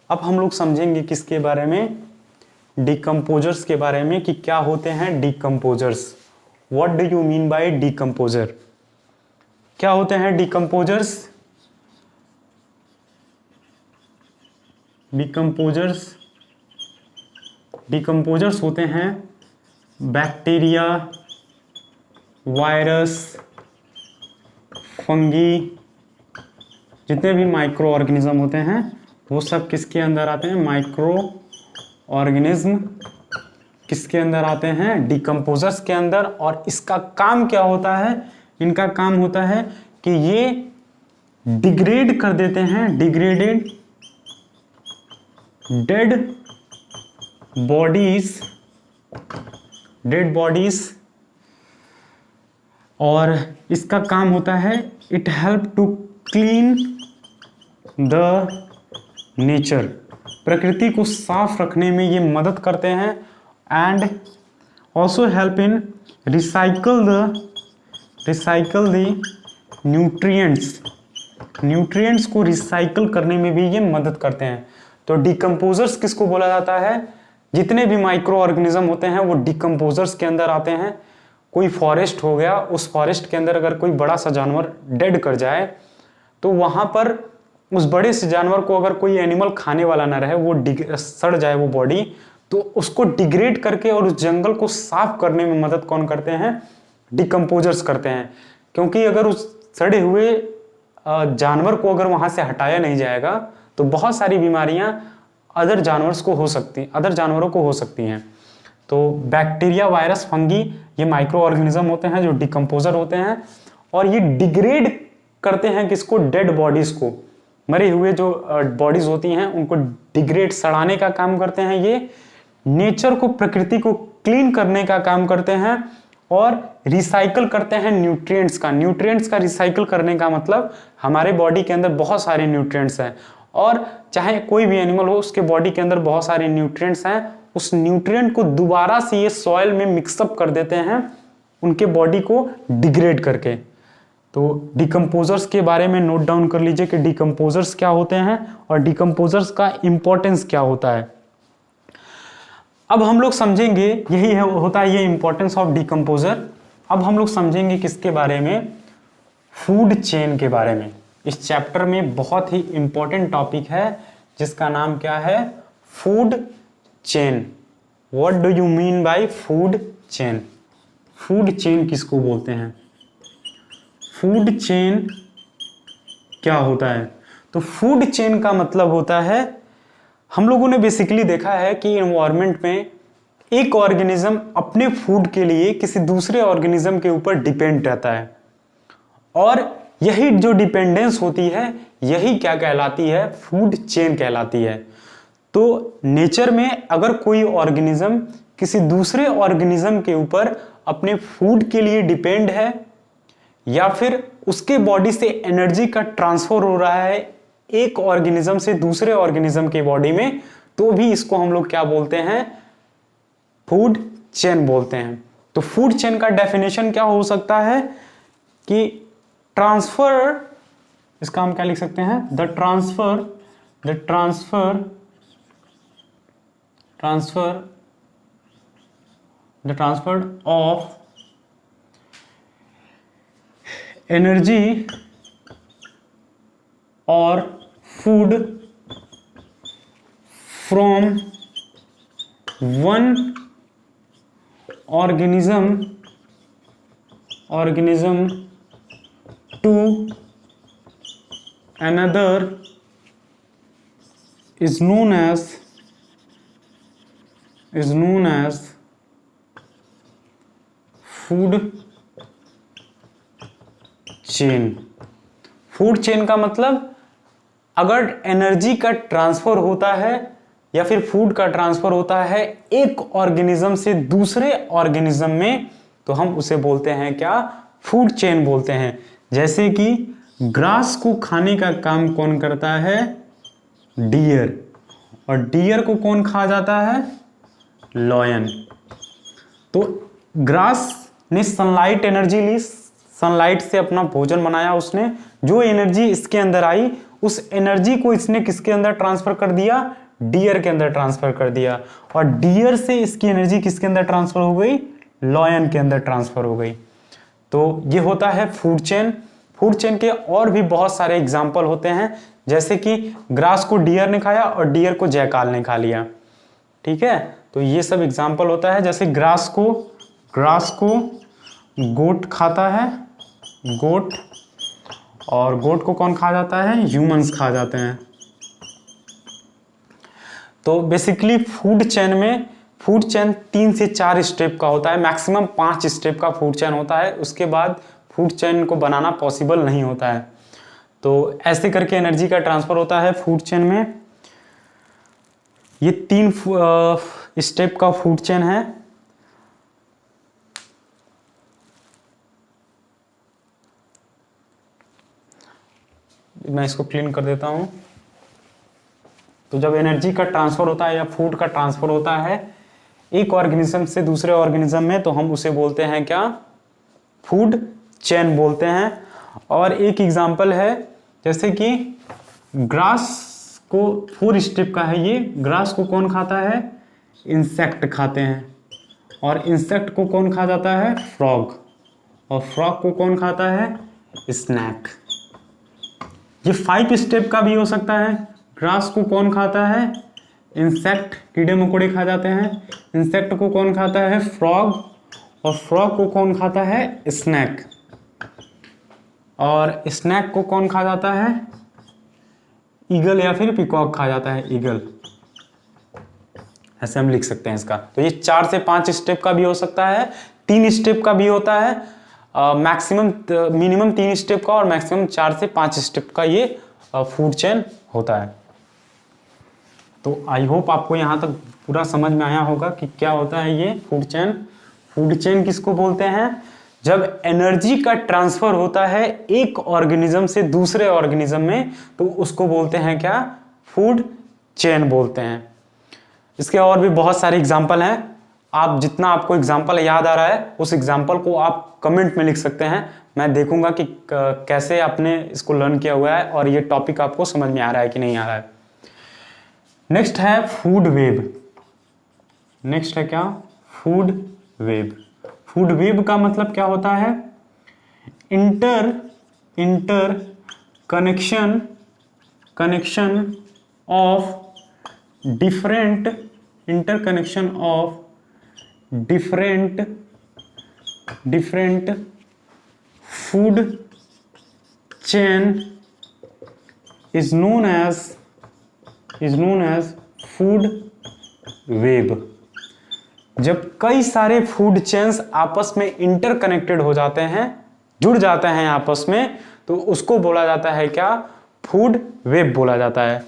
Speaker 1: अब हम लोग समझेंगे किसके बारे में, डिकम्पोजर्स के बारे में, कि क्या होते हैं decomposers. What do you mean by decomposer, क्या होते हैं डिकम्पोजर्स। डिकम्पोजर्स होते हैं बैक्टीरिया, वायरस, फंगी, जितने भी माइक्रो ऑर्गेनिज्म होते हैं वो सब किसके अंदर आते हैं, माइक्रो ऑर्गेनिज्म किसके अंदर आते हैं, डिकम्पोजर्स के अंदर। और इसका काम क्या होता है, इनका काम होता है कि ये डिग्रेड कर देते हैं, डिग्रेडेड डेड बॉडीज, और इसका काम होता है it help to clean the nature, प्रकृति को साफ रखने में ये मदद करते हैं। And also help in recycle the nutrients को रिसाइकल करने में भी ये मदद करते हैं। तो डिकम्पोजर्स किसको बोला जाता है, जितने भी माइक्रो ऑर्गेनिज्म होते हैं वो डिकम्पोजर्स के अंदर आते हैं। कोई फॉरेस्ट हो गया, उस फॉरेस्ट के अंदर अगर कोई बड़ा सा जानवर डेड कर जाए तो वहां पर उस बड़े से जानवर को अगर कोई एनिमल खाने वाला ना रहे, वो सड़ जाए वो बॉडी, तो उसको डिग्रेड करके और उस जंगल को साफ करने में मदद कौन करते हैं, डिकम्पोजर्स करते हैं। क्योंकि अगर उस सड़े हुए जानवर को अगर वहां से हटाया नहीं जाएगा तो बहुत सारी बीमारियां अदर जानवरों को हो सकती हैं। तो बैक्टीरिया, वायरस, फंगी ये माइक्रो ऑर्गेनिज्म होते हैं जो डिकम्पोजर होते हैं, और ये डिग्रेड करते हैं किसको, डेड बॉडीज को। मरे हुए जो बॉडीज होती हैं उनको डिग्रेड, सड़ाने का काम करते हैं। ये नेचर को, प्रकृति को क्लीन करने का काम करते हैं, और रिसाइकल करते हैं न्यूट्रिएंट्स का रिसाइकल करने का मतलब हमारे बॉडी के अंदर बहुत सारे न्यूट्रिएंट्स हैं, और चाहे कोई भी एनिमल हो उसके बॉडी के अंदर बहुत सारे न्यूट्रिएंट्स हैं, उस न्यूट्रिएंट को दोबारा से ये सॉइल में मिक्सअप कर देते हैं उनके बॉडी को डिग्रेड करके। तो डिकम्पोजर्स के बारे में नोट डाउन कर लीजिए कि डिकम्पोजर्स क्या होते हैं और डिकम्पोजर्स का इंपॉर्टेंस क्या होता है। अब हम लोग समझेंगे, यही है होता है ये इंपॉर्टेंस ऑफ डिकम्पोजर। अब हम लोग समझेंगे किसके बारे में, फूड चेन के बारे में। इस चैप्टर में बहुत ही इंपॉर्टेंट टॉपिक है जिसका नाम क्या है, food chain. What do you mean by food chain, food chain किसको बोलते हैं, फूड चेन क्या होता है। तो फूड चेन का मतलब होता है, हम लोगों ने बेसिकली देखा है कि एनवायरनमेंट में एक ऑर्गेनिज्म अपने फूड के लिए किसी दूसरे ऑर्गेनिज्म के ऊपर डिपेंड रहता है, और यही जो डिपेंडेंस होती है यही क्या कहलाती है, फूड चेन कहलाती है। तो नेचर में अगर कोई ऑर्गेनिज्म किसी दूसरे ऑर्गेनिज्म के ऊपर अपने फूड के लिए डिपेंड है, या फिर उसके बॉडी से एनर्जी का ट्रांसफर हो रहा है एक ऑर्गेनिज्म से दूसरे ऑर्गेनिज्म के बॉडी में, तो भी इसको हम लोग क्या बोलते हैं, फूड चेन बोलते हैं। तो फूड चेन का डेफिनेशन क्या हो सकता है कि ट्रांसफर, इसका हम क्या लिख सकते हैं, द ट्रांसफर ऑफ एनर्जी और food from one organism to another is known as food chain. Food chain का मतलब अगर एनर्जी का ट्रांसफर होता है या फिर फूड का ट्रांसफर होता है एक ऑर्गेनिज्म से दूसरे ऑर्गेनिज्म में, तो हम उसे बोलते हैं क्या, फूड चेन बोलते हैं। जैसे कि ग्रास को खाने का काम कौन करता है, डियर, और डियर को कौन खा जाता है, लॉयन। तो ग्रास ने सनलाइट एनर्जी ली, सनलाइट से अपना भोजन बनाया उसने, जो एनर्जी इसके अंदर आई उस एनर्जी को इसने किसके अंदर ट्रांसफर कर दिया, डियर के अंदर ट्रांसफर कर दिया, और डियर से इसकी एनर्जी किसके अंदर ट्रांसफर हो गई, लॉयन के अंदर ट्रांसफर हो गई। तो ये होता है फूड चेन। फूड चेन के और भी बहुत सारे एग्जाम्पल होते हैं, जैसे कि ग्रास को डियर ने खाया और डियर को जयकाल ने खा लिया, ठीक है। तो ये सब एग्जाम्पल होता है। जैसे ग्रास को गोट खाता है, गोट, और गोट को कौन खा जाता है, ह्यूमंस खा जाते हैं। तो बेसिकली फूड चेन में, फूड चेन 3 से 4 स्टेप का होता है, मैक्सिमम 5 स्टेप का फूड चेन होता है, उसके बाद फूड चेन को बनाना पॉसिबल नहीं होता है। तो ऐसे करके एनर्जी का ट्रांसफर होता है फूड चेन में। ये 3 स्टेप का फूड चेन है। मैं इसको क्लीन कर देता हूं। तो जब एनर्जी का ट्रांसफर होता है या फूड का ट्रांसफर होता है एक ऑर्गेनिज्म से दूसरे ऑर्गेनिज्म में, तो हम उसे बोलते हैं क्या, फूड चेन बोलते हैं। और एक एग्जांपल है, जैसे कि ग्रास को 4 स्टेप का है ये। ग्रास को कौन खाता है, इंसेक्ट खाते हैं, और इंसेक्ट को कौन खा जाता है, फ्रॉग, और फ्रॉग को कौन खाता है, स्नैक। ये 5 स्टेप का भी हो सकता है। ग्रास को कौन खाता है, इंसेक्ट, कीड़े मकोड़े खा जाते हैं। इंसेक्ट को कौन खाता है, फ्रॉग, और फ्रॉग को कौन खाता है, स्नैक, और स्नैक को कौन खा जाता है, ईगल या फिर पिकॉक खा जाता है, ईगल। ऐसे हम लिख सकते हैं इसका। तो ये 4 से 5 स्टेप का भी हो सकता है, 3 स्टेप का भी होता है, मैक्सिमम मिनिमम 3 स्टेप का और मैक्सिमम 4 से 5 स्टेप का ये फूड चेन होता है। तो आई होप आपको यहाँ तक पूरा समझ में आया होगा कि क्या होता है ये फूड चेन। फूड चेन किसको बोलते हैं, जब एनर्जी का ट्रांसफर होता है एक ऑर्गेनिज्म से दूसरे ऑर्गेनिज्म में, तो उसको बोलते हैं क्या, फूड चेन बोलते हैं। इसके और भी बहुत सारे एग्जाम्पल हैं। आप जितना आपको एग्जाम्पल याद आ रहा है उस एग्जाम्पल को आप कमेंट में लिख सकते हैं। मैं देखूंगा कि कैसे आपने इसको लर्न किया हुआ है और ये टॉपिक आपको समझ में आ रहा है कि नहीं आ रहा है। नेक्स्ट है फूड वेब। नेक्स्ट है क्या, फूड वेब। फूड वेब का मतलब क्या होता है, inter connection of different food chain is known as food web। जब कई सारे फूड चेन्स आपस में इंटरकनेक्टेड हो जाते हैं, जुड़ जाते हैं आपस में, तो उसको बोला जाता है क्या, फूड वेब बोला जाता है।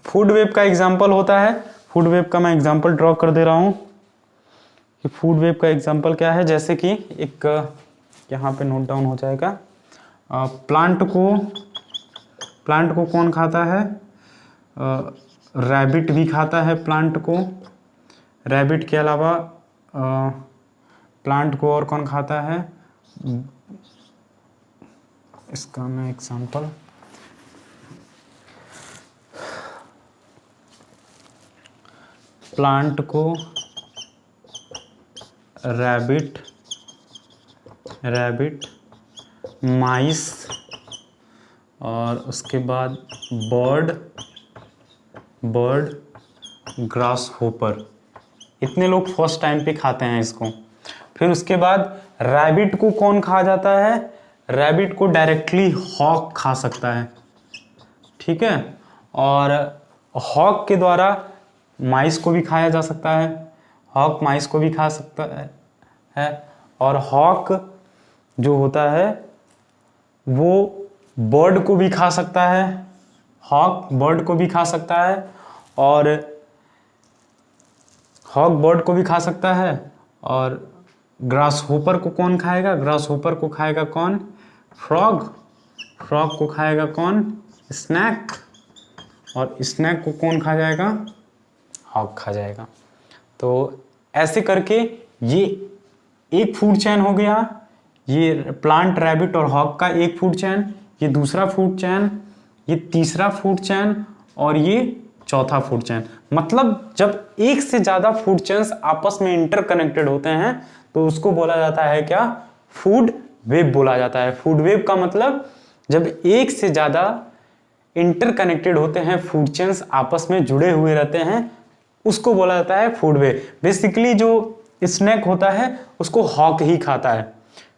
Speaker 1: फूड वेब का एग्जाम्पल होता है, फूड वेब का मैं एग्जाम्पल ड्रॉ कर दे रहा हूं कि फूड वेब का एग्जाम्पल क्या है। जैसे कि एक यहाँ पे नोट डाउन हो जाएगा, प्लांट को कौन खाता है, रैबिट भी खाता है प्लांट को। रैबिट के अलावा प्लांट को और कौन खाता है, इसका मैं एग्जांपल, प्लांट को रैबिट, माइस, और उसके बाद बर्ड, ग्रास होपर, इतने लोग फर्स्ट टाइम पे खाते हैं इसको। फिर उसके बाद रैबिट को कौन खा जाता है, रैबिट को डायरेक्टली हॉक खा सकता है, ठीक है। और हॉक के द्वारा माइस को भी खाया जा सकता है, हॉक माइस को भी खा सकता है। और हॉक जो होता है वो बर्ड को भी खा सकता है, हॉक बर्ड को भी खा सकता है, और हॉक बर्ड को भी खा सकता है। और ग्रास होपर को कौन खाएगा, ग्रास होपर को खाएगा कौन, फ्रॉग को खाएगा कौन, स्नैक, और स्नैक को कौन खा जाएगा, हॉक खा जाएगा। तो ऐसे करके ये एक फूड चेन हो गया, ये प्लांट, रैबिट और हॉक का एक फूड चेन, ये दूसरा फूड चेन, ये तीसरा फूड चेन, और ये चौथा फूड चेन। मतलब जब एक से ज्यादा फूड चेन्स आपस में इंटरकनेक्टेड होते हैं तो उसको बोला जाता है क्या, फूड वेब बोला जाता है। फूड वेब का मतलब जब एक से ज्यादा इंटरकनेक्टेड होते हैं, फूड चेन्स आपस में जुड़े हुए रहते हैं, उसको बोला जाता है फूड वेब। बेसिकली जो स्नैक होता है उसको हॉक ही खाता है,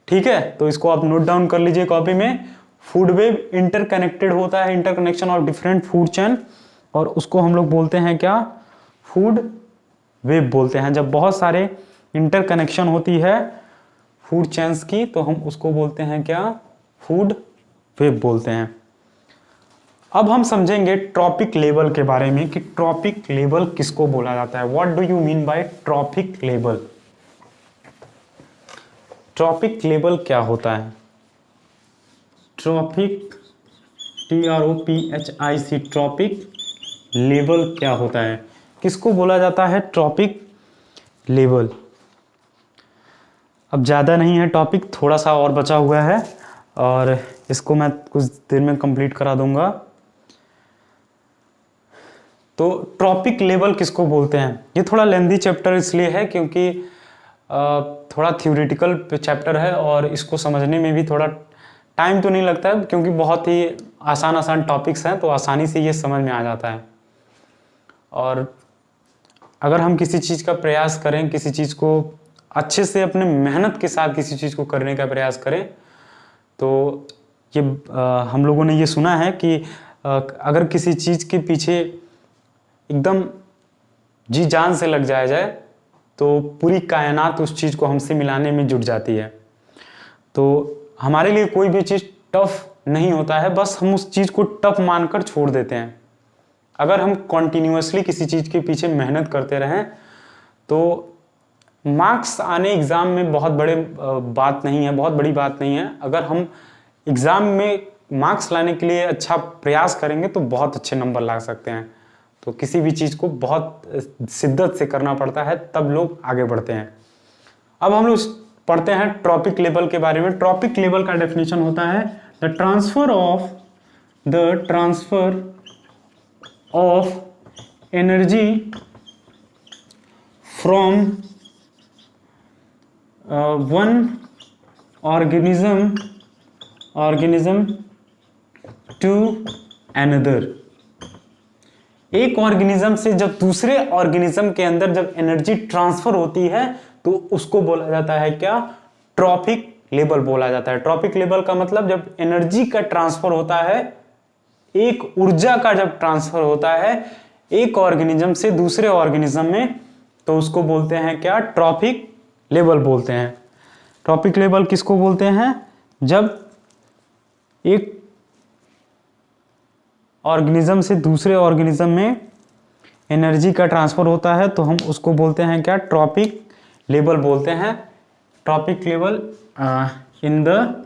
Speaker 1: ठीक है। तो इसको आप नोट डाउन कर लीजिए कॉपी में। फूड वेब इंटरकनेक्टेड होता है, interconnection of different food chain, और उसको हम लोग बोलते हैं क्या, फूड वेब बोलते हैं। जब बहुत सारे इंटरकनेक्शन होती है फूड चेन्स की तो हम उसको बोलते हैं क्या, फूड वेब बोलते हैं। अब हम समझेंगे ट्रॉपिक लेवल के बारे में कि ट्रॉपिक लेवल किसको बोला जाता है। What do you mean by trophic level, trophic level क्या होता है, ट्रॉपिक, TROPHIC, ट्रॉपिक लेवल क्या होता है, किसको बोला जाता है ट्रॉपिक लेवल। अब ज़्यादा नहीं है टॉपिक, थोड़ा सा और बचा हुआ है और इसको मैं कुछ देर में कंप्लीट करा दूंगा। तो ट्रॉपिक लेवल किसको बोलते हैं, ये थोड़ा लेंदी चैप्टर इसलिए है क्योंकि थोड़ा थ्योरेटिकल चैप्टर है और इसको समझने में भी थोड़ा टाइम तो नहीं लगता है क्योंकि बहुत ही आसान टॉपिक्स हैं तो आसानी से ये समझ में आ जाता है। और अगर हम किसी चीज़ का प्रयास करें, किसी चीज़ को अच्छे से अपने मेहनत के साथ किसी चीज़ को करने का प्रयास करें तो ये हम लोगों ने ये सुना है कि अगर किसी चीज़ के पीछे एकदम जी जान से लग जाए तो पूरी कायनात उस चीज़ को हमसे मिलाने में जुट जाती है। तो हमारे लिए कोई भी चीज़ टफ नहीं होता है, बस हम उस चीज़ को टफ मानकर छोड़ देते हैं। अगर हम कॉन्टिन्यूसली किसी चीज़ के पीछे मेहनत करते रहें तो मार्क्स आने एग्ज़ाम में बहुत बात नहीं है, बहुत बड़ी बात नहीं है। अगर हम एग्ज़ाम में मार्क्स लाने के लिए अच्छा प्रयास करेंगे तो बहुत अच्छे नंबर ला सकते हैं। तो किसी भी चीज़ को बहुत शिद्दत से करना पड़ता है तब लोग आगे बढ़ते हैं। अब हम लोग पढ़ते हैं ट्रॉपिक लेवल के बारे में। ट्रॉपिक लेवल का डेफिनेशन होता है the transfer of energy from one organism to another. एक ऑर्गेनिज्म से जब दूसरे ऑर्गेनिज्म के अंदर जब एनर्जी ट्रांसफर होती है तो उसको बोला जाता है क्या, ट्रॉपिक लेवल बोला जाता है। ट्रॉपिक लेवल का मतलब जब एनर्जी का ट्रांसफर होता है, एक ऊर्जा का जब ट्रांसफर होता है एक ऑर्गेनिज्म से दूसरे ऑर्गेनिज्म में तो उसको बोलते हैं क्या, ट्रॉपिक लेवल बोलते हैं। ट्रॉपिक लेवल किसको बोलते हैं, जब एक ऑर्गेनिज्म से दूसरे ऑर्गेनिज्म में एनर्जी का ट्रांसफर होता है तो हम उसको बोलते हैं क्या, ट्रॉपिक लेवल बोलते हैं। Trophic level in the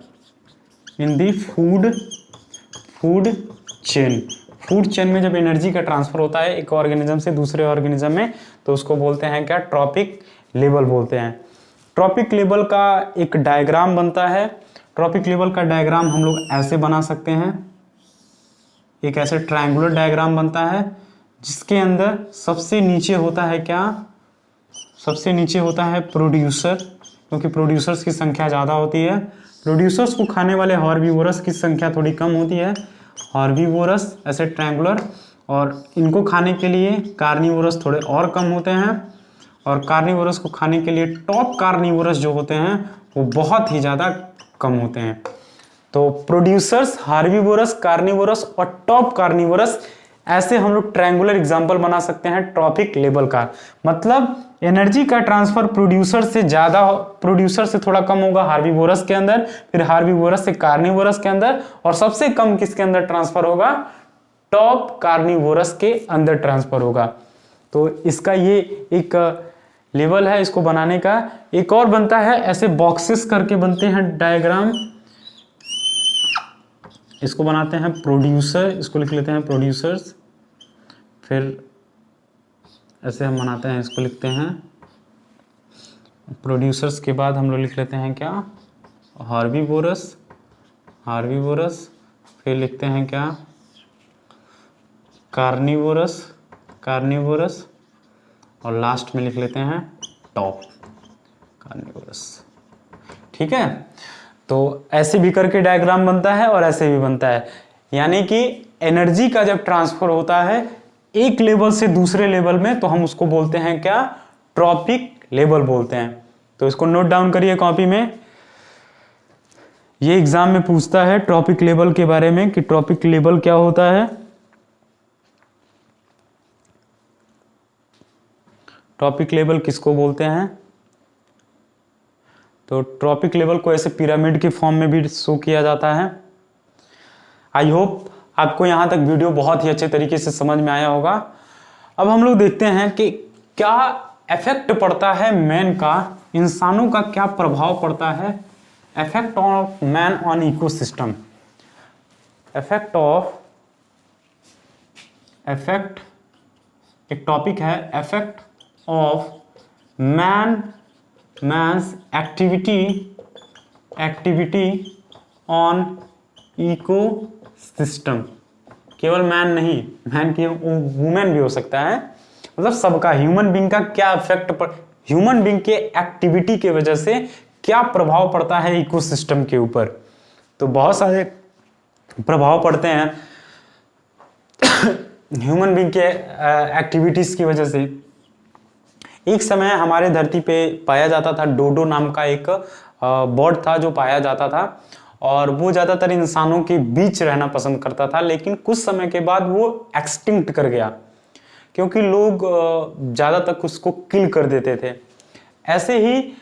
Speaker 1: food chain में जब एनर्जी का ट्रांसफर होता है एक ऑर्गेनिज्म से दूसरे ऑर्गेनिज्म में तो उसको बोलते हैं क्या, ट्रॉपिक लेवल बोलते हैं। ट्रॉपिक लेवल का एक डायग्राम बनता है। ट्रॉपिक लेवल का डायग्राम हम लोग ऐसे बना सकते हैं, एक ऐसे ट्रायंगुलर डायग्राम बनता है जिसके अंदर सबसे नीचे होता है क्या, सबसे नीचे होता है प्रोड्यूसर, क्योंकि प्रोड्यूसर्स की संख्या ज़्यादा होती है। प्रोड्यूसर्स को खाने वाले हॉर्बीवोरस की संख्या थोड़ी कम होती है, हॉर्बीवोरस ऐसे ट्रायंगुलर, और इनको खाने के लिए कार्निवोरस थोड़े और कम होते हैं, और कार्निवोरस को खाने के लिए टॉप कार्निवोरस जो होते हैं वो बहुत ही ज़्यादा कम होते हैं। तो प्रोड्यूसर्स, हार्बीवोरस, कार्निवोरस और टॉप कार्निवोरस, ऐसे हम लोग ट्रायंगुलर एग्जांपल बना सकते हैं ट्रॉपिक लेवल का। मतलब एनर्जी का ट्रांसफर प्रोड्यूसर से ज़्यादा, प्रोड्यूसर से थोड़ा कम होगा हार्बीवोरस के अंदर, फिर हार्बीवोरस से कार्निवोरस के अंदर, और सबसे कम किसके अंदर ट्रांसफर होगा, टॉप कार्निवोरस के अंदर ट्रांसफर होगा। तो इसका ये एक लेवल है इसको बनाने का। एक और बनता है, ऐसे बॉक्सेस करके बनते हैं डायग्राम, इसको बनाते हैं प्रोड्यूसर, इसको लिख लेते हैं प्रोड्यूसर्स, फिर ऐसे हम बनाते हैं, इसको लिखते हैं प्रोड्यूसर्स के बाद हम लोग लिख लेते हैं क्या, हार्बीवोरस, हार्बीवोरस, फिर लिखते हैं क्या, कार्निवोरस, कार्निवोरस, और लास्ट में लिख लेते हैं टॉप कार्निवोरस। ठीक है, तो ऐसे भी करके डायग्राम बनता है और ऐसे भी बनता है। यानी कि एनर्जी का जब ट्रांसफर होता है एक लेवल से दूसरे लेवल में, तो हम उसको बोलते हैं क्या, ट्रॉपिक लेवल बोलते हैं। तो इसको नोट डाउन करिए कॉपी में। ये एग्जाम में पूछता है ट्रॉपिक लेवल के बारे में कि ट्रॉपिक लेवल क्या होता है। ट्रॉपिक लेवल किसको बोलते हैं? तो ट्रॉपिक लेवल को ऐसे पिरामिड के फॉर्म में भी शो किया जाता है। आई होप आपको यहाँ तक वीडियो बहुत ही अच्छे तरीके से समझ में आया होगा। अब हम लोग देखते हैं कि क्या इफेक्ट पड़ता है मैन का, इंसानों का क्या प्रभाव पड़ता है, effect of man on ecosystem. Effect एक टॉपिक है, effect of man's activity on ecosystem. केवल मैन नहीं, मैन की वुमेन भी हो सकता है, मतलब सबका, ह्यूमन बीइंग का क्या इफेक्ट पर, ह्यूमन बीइंग के एक्टिविटी के वजह से क्या प्रभाव पड़ता है इकोसिस्टम के ऊपर। तो बहुत सारे प्रभाव पड़ते हैं ह्यूमन बीइंग के एक्टिविटीज की वजह से। एक समय हमारे धरती पे पाया जाता था, डोडो नाम का एक बर्ड था जो पाया जाता था, और वो ज़्यादातर इंसानों के बीच रहना पसंद करता था, लेकिन कुछ समय के बाद वो एक्सटिंक्ट कर गया क्योंकि लोग ज़्यादा तक उसको किल कर देते थे। ऐसे ही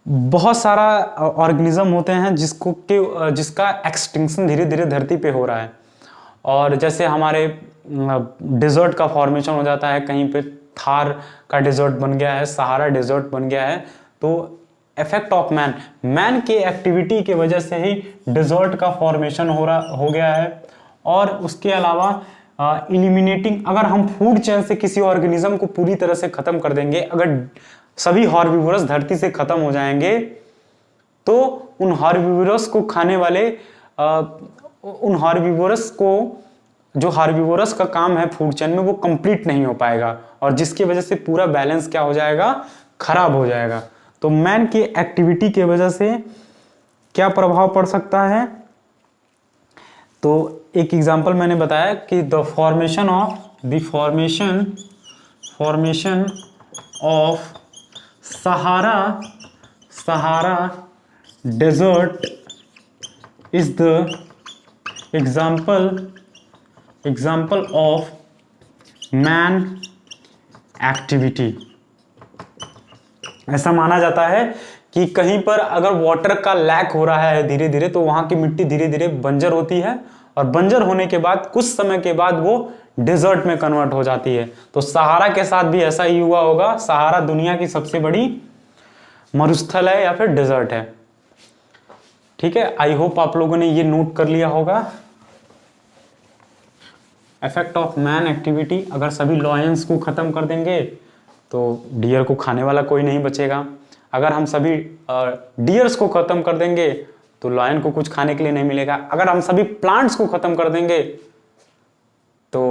Speaker 1: बहुत सारा ऑर्गेनिज्म होते हैं जिसका एक्सटिंक्शन धीरे धीरे धरती पे हो रहा है। और जैसे हमारे डेजर्ट का फॉर्मेशन हो जाता है, कहीं पे थार का डेजर्ट बन गया है, सहारा डेजर्ट बन गया है, तो इफेक्ट ऑफ मैन के एक्टिविटी के वजह से ही डेजर्ट का फॉर्मेशन हो गया है। और उसके अलावा इलिमिनेटिंग, अगर हम फूड चेन से किसी ऑर्गेनिज्म को पूरी तरह से खत्म कर देंगे, अगर सभी हॉर्बीवोरस धरती से खत्म हो जाएंगे, तो उन हॉर्बीवोरस को खाने वाले उन हॉर्बीवोरस को, जो हॉर्बीवोरस का काम है फूड चेन में, वो कंप्लीट नहीं हो पाएगा, और जिसकी वजह से पूरा बैलेंस क्या हो जाएगा, खराब हो जाएगा। तो मैन की एक्टिविटी के वजह से क्या प्रभाव पड़ सकता है? तो एक एग्जांपल मैंने बताया कि the formation of Sahara desert is the example of man activity. ऐसा माना जाता है कि कहीं पर अगर वाटर का लैक हो रहा है धीरे धीरे, तो वहां की मिट्टी धीरे धीरे बंजर होती है, और बंजर होने के बाद कुछ समय के बाद वो डेजर्ट में कन्वर्ट हो जाती है। तो सहारा के साथ भी ऐसा ही हुआ होगा। सहारा दुनिया की सबसे बड़ी मरुस्थल है या फिर डेजर्ट है। ठीक है, आई होप आप लोगों ने ये नोट कर लिया होगा। इफेक्ट ऑफ मैन एक्टिविटी, अगर सभी लॉयंस को खत्म कर देंगे तो डियर को खाने वाला कोई नहीं बचेगा। अगर हम सभी डियर्स को ख़त्म कर देंगे तो लायन को कुछ खाने के लिए नहीं मिलेगा। अगर हम सभी प्लांट्स को ख़त्म कर देंगे तो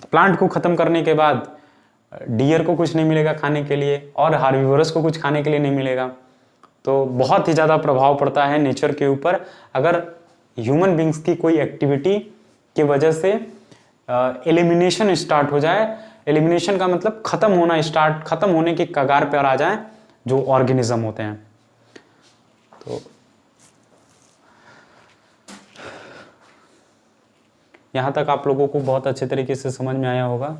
Speaker 1: प्लांट को ख़त्म करने के बाद डियर को कुछ नहीं मिलेगा खाने के लिए, और हार्बिवोरस को कुछ खाने के लिए नहीं मिलेगा। तो बहुत ही ज़्यादा प्रभाव पड़ता है नेचर के ऊपर अगर ह्यूमन बींग्स की कोई एक्टिविटी की वजह से एलिमिनेशन स्टार्ट हो जाए। एलिमिनेशन का मतलब खत्म होने की कगार पर आ जाए जो ऑर्गेनिज्म होते हैं। तो यहाँ तक आप लोगों को बहुत अच्छे तरीके से समझ में आया होगा।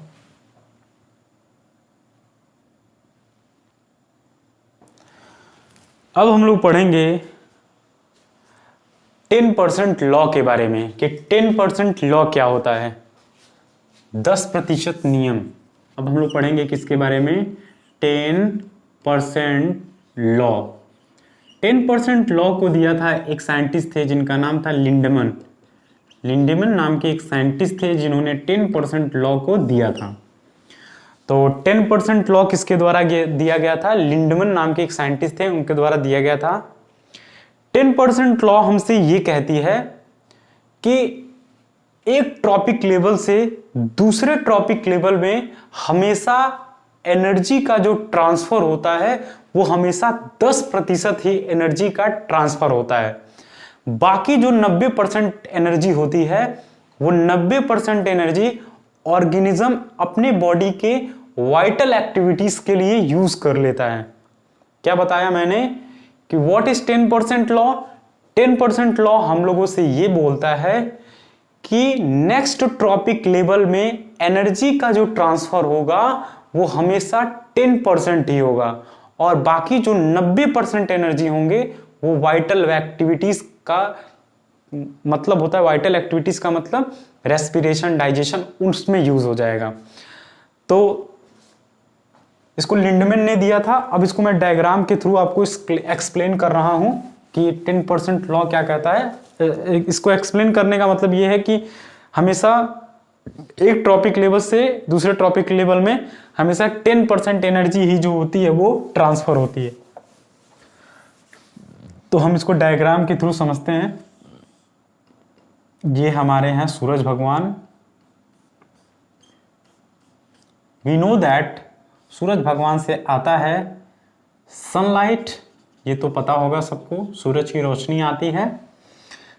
Speaker 1: अब हम लोग पढ़ेंगे 10% लॉ के बारे में कि 10% लॉ क्या होता है, 10% नियम। अब हम लोग पढ़ेंगे किसके बारे में, 10% लॉ। 10% लॉ को दिया था एक साइंटिस्ट थे जिनका नाम था लिंडमैन। लिंडमैन नाम के एक साइंटिस्ट थे जिन्होंने 10% लॉ को दिया था। तो 10% लॉ किसके द्वारा दिया गया था, लिंडमैन नाम के एक साइंटिस्ट थे, उनके द्वारा दिया गया था। 10% लॉ हमसे ये कहती है कि एक ट्रॉपिक लेवल से दूसरे ट्रॉपिक लेवल में हमेशा एनर्जी का जो ट्रांसफर होता है वो हमेशा 10% ही एनर्जी का ट्रांसफर होता है। बाकी जो 90% एनर्जी होती है वो 90% एनर्जी ऑर्गेनिज्म अपने बॉडी के वाइटल एक्टिविटीज के लिए यूज कर लेता है। क्या बताया मैंने कि व्हाट इज 10% लॉ। 10% लॉ हम लोगों से ये बोलता है कि नेक्स्ट ट्रॉपिक लेवल में एनर्जी का जो ट्रांसफर होगा वो हमेशा 10% ही होगा, और बाकी जो 90% एनर्जी होंगे वो वाइटल एक्टिविटीज का मतलब होता है। वाइटल एक्टिविटीज का मतलब रेस्पिरेशन, डाइजेशन, उसमें यूज हो जाएगा। तो इसको लिंडमैन ने दिया था। अब इसको मैं डायग्राम के थ्रू आपको एक्सप्लेन कर रहा हूं कि 10% लॉ क्या कहता है। इसको एक्सप्लेन करने का मतलब यह है कि हमेशा एक ट्रॉपिक लेवल से दूसरे ट्रॉपिक लेवल में हमेशा 10% एनर्जी ही जो होती है वो ट्रांसफर होती है। तो हम इसको डायग्राम के थ्रू समझते हैं। ये हमारे हैं सूरज भगवान। वी नो दैट सूरज भगवान से आता है सनलाइट, ये तो पता होगा सबको, सूरज की रोशनी आती है,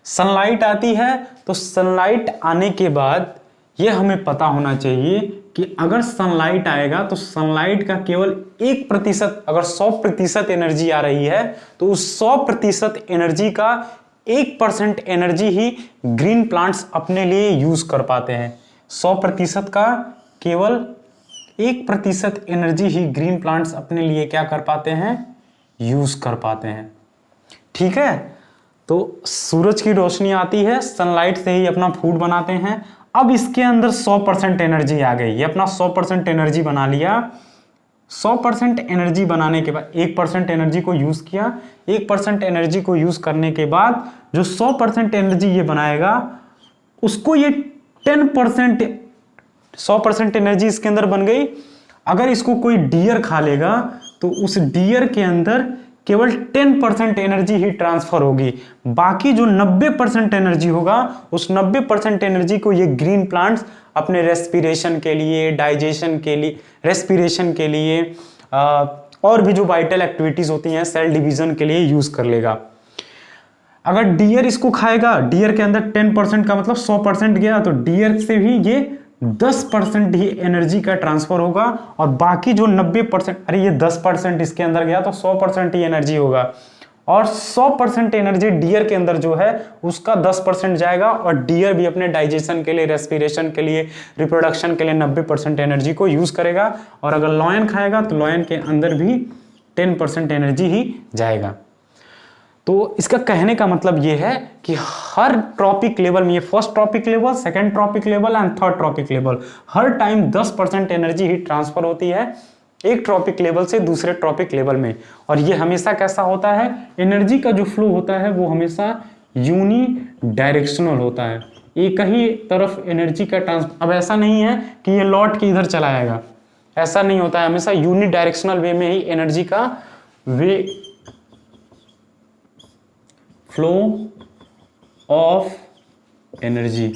Speaker 1: सनलाइट आती है। तो सनलाइट आने के बाद ये हमें पता होना चाहिए कि अगर सनलाइट आएगा तो सनलाइट का केवल 1%, अगर 100% एनर्जी आ रही है तो उस 100% एनर्जी का 1% एनर्जी ही ग्रीन प्लांट्स अपने लिए यूज कर पाते हैं। 100% का केवल 1% एनर्जी ही ग्रीन प्लांट्स अपने लिए क्या कर पाते हैं, यूज कर पाते हैं। ठीक है, तो सूरज की रोशनी आती है, सनलाइट से ही अपना फूड बनाते हैं। अब इसके अंदर 100% एनर्जी आ गई, ये अपना 100% एनर्जी बना लिया। 100% एनर्जी बनाने के बाद 1% एनर्जी को यूज किया। 1% एनर्जी को यूज करने के बाद जो 100% एनर्जी ये बनाएगा उसको ये 10%, 100% एनर्जी इसके अंदर बन गई। अगर इसको कोई डियर खा लेगा तो उस डियर के अंदर केवल 10% एनर्जी ही ट्रांसफर होगी। बाकी जो 90% एनर्जी होगा उस 90% एनर्जी को ये ग्रीन प्लांट्स अपने रेस्पिरेशन के लिए, डाइजेशन के लिए, रेस्पिरेशन के लिए और भी जो वाइटल एक्टिविटीज होती हैं सेल डिवीजन के लिए यूज कर लेगा। अगर डियर इसको खाएगा, डियर के अंदर 10% का मतलब 100% गया, तो डियर से भी ये 10% ही एनर्जी का ट्रांसफर होगा, और बाकी जो 90%, अरे ये 10% इसके अंदर गया तो 100% ही एनर्जी होगा, और 100% एनर्जी डियर के अंदर जो है उसका 10% जाएगा, और डियर भी अपने डाइजेशन के लिए, रेस्पिरेशन के लिए, रिप्रोडक्शन के लिए 90% एनर्जी को यूज करेगा। और अगर लॉयन खाएगा तो लॉयन के अंदर भी 10% एनर्जी ही जाएगा। तो इसका कहने का मतलब ये है कि हर ट्रॉपिक लेवल में, ये first trophic level, second trophic level and third trophic level, her time 10% energy he transfer होती है एक ट्रॉपिक लेवल से दूसरे ट्रॉपिक लेवल में। और ये हमेशा कैसा होता है, एनर्जी का जो फ्लो होता है वो हमेशा यूनी डायरेक्शनल होता है, एक ही तरफ एनर्जी का ट्रांसफर। अब ऐसा नहीं है कि ये लौट के इधर चला आएगा, ऐसा नहीं होता है, हमेशा यूनि डायरेक्शनल वे में ही एनर्जी का वे फ्लो ऑफ एनर्जी,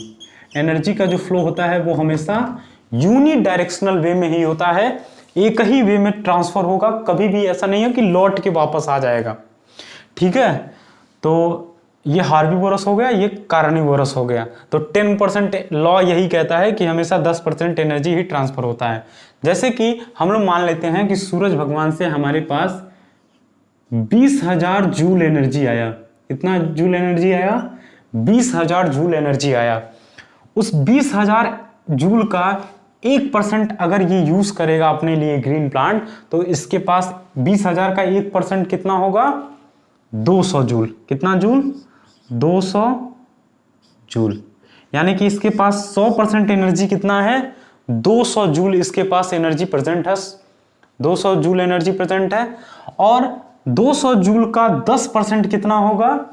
Speaker 1: एनर्जी का जो फ्लो होता है वो हमेशा यूनि डायरेक्शनल वे में ही होता है, एक ही वे में ट्रांसफर होगा, कभी भी ऐसा नहीं है कि लौट के वापस आ जाएगा। ठीक है, तो ये हार्बीवोरस हो गया, ये कार्निवोरस हो गया। तो 10% लॉ यही कहता है कि हमेशा 10% एनर्जी ही ट्रांसफर होता है। जैसे कि हम लोग मान लेते हैं कि सूरज भगवान से हमारे पास 20,000 जूल एनर्जी आया। कितना जूल एनर्जी आया? 20,000 जूल एनर्जी आया। उस 20,000 जूल का 1% अगर ये यूज करेगा अपने लिए ग्रीन प्लांट, तो इसके पास 20,000 का 1% कितना होगा? 200 जूल। कितना जूल? 200 जूल। यानी कि इसके पास 100% एनर्जी कितना है? 200 जूल इसके पास एनर्जी प्रेजेंट है, 200 जूल एनर्जी प्रेजेंट है। और 200 जूल का 10% कितना होगा?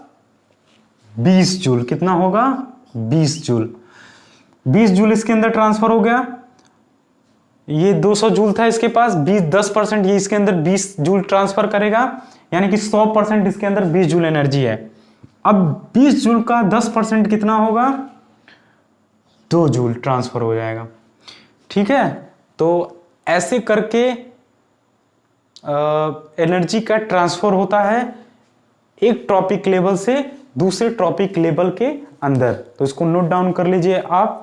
Speaker 1: 20 जूल। कितना होगा? 20 जूल। 20 जूल इसके अंदर ट्रांसफर हो गया। ये 200 जूल था इसके पास, 10% ये इसके अंदर 20 जूल ट्रांसफर करेगा, यानी कि 100% इसके अंदर 20 जूल एनर्जी है। अब 20 जूल का 10% कितना होगा? 2 जूल ट्रांसफर हो जाएगा। ठीक है, तो ऐसे करके एनर्जी का ट्रांसफर होता है एक ट्रॉपिक लेवल से दूसरे ट्रॉपिक लेवल के अंदर। तो इसको नोट डाउन कर लीजिए आप।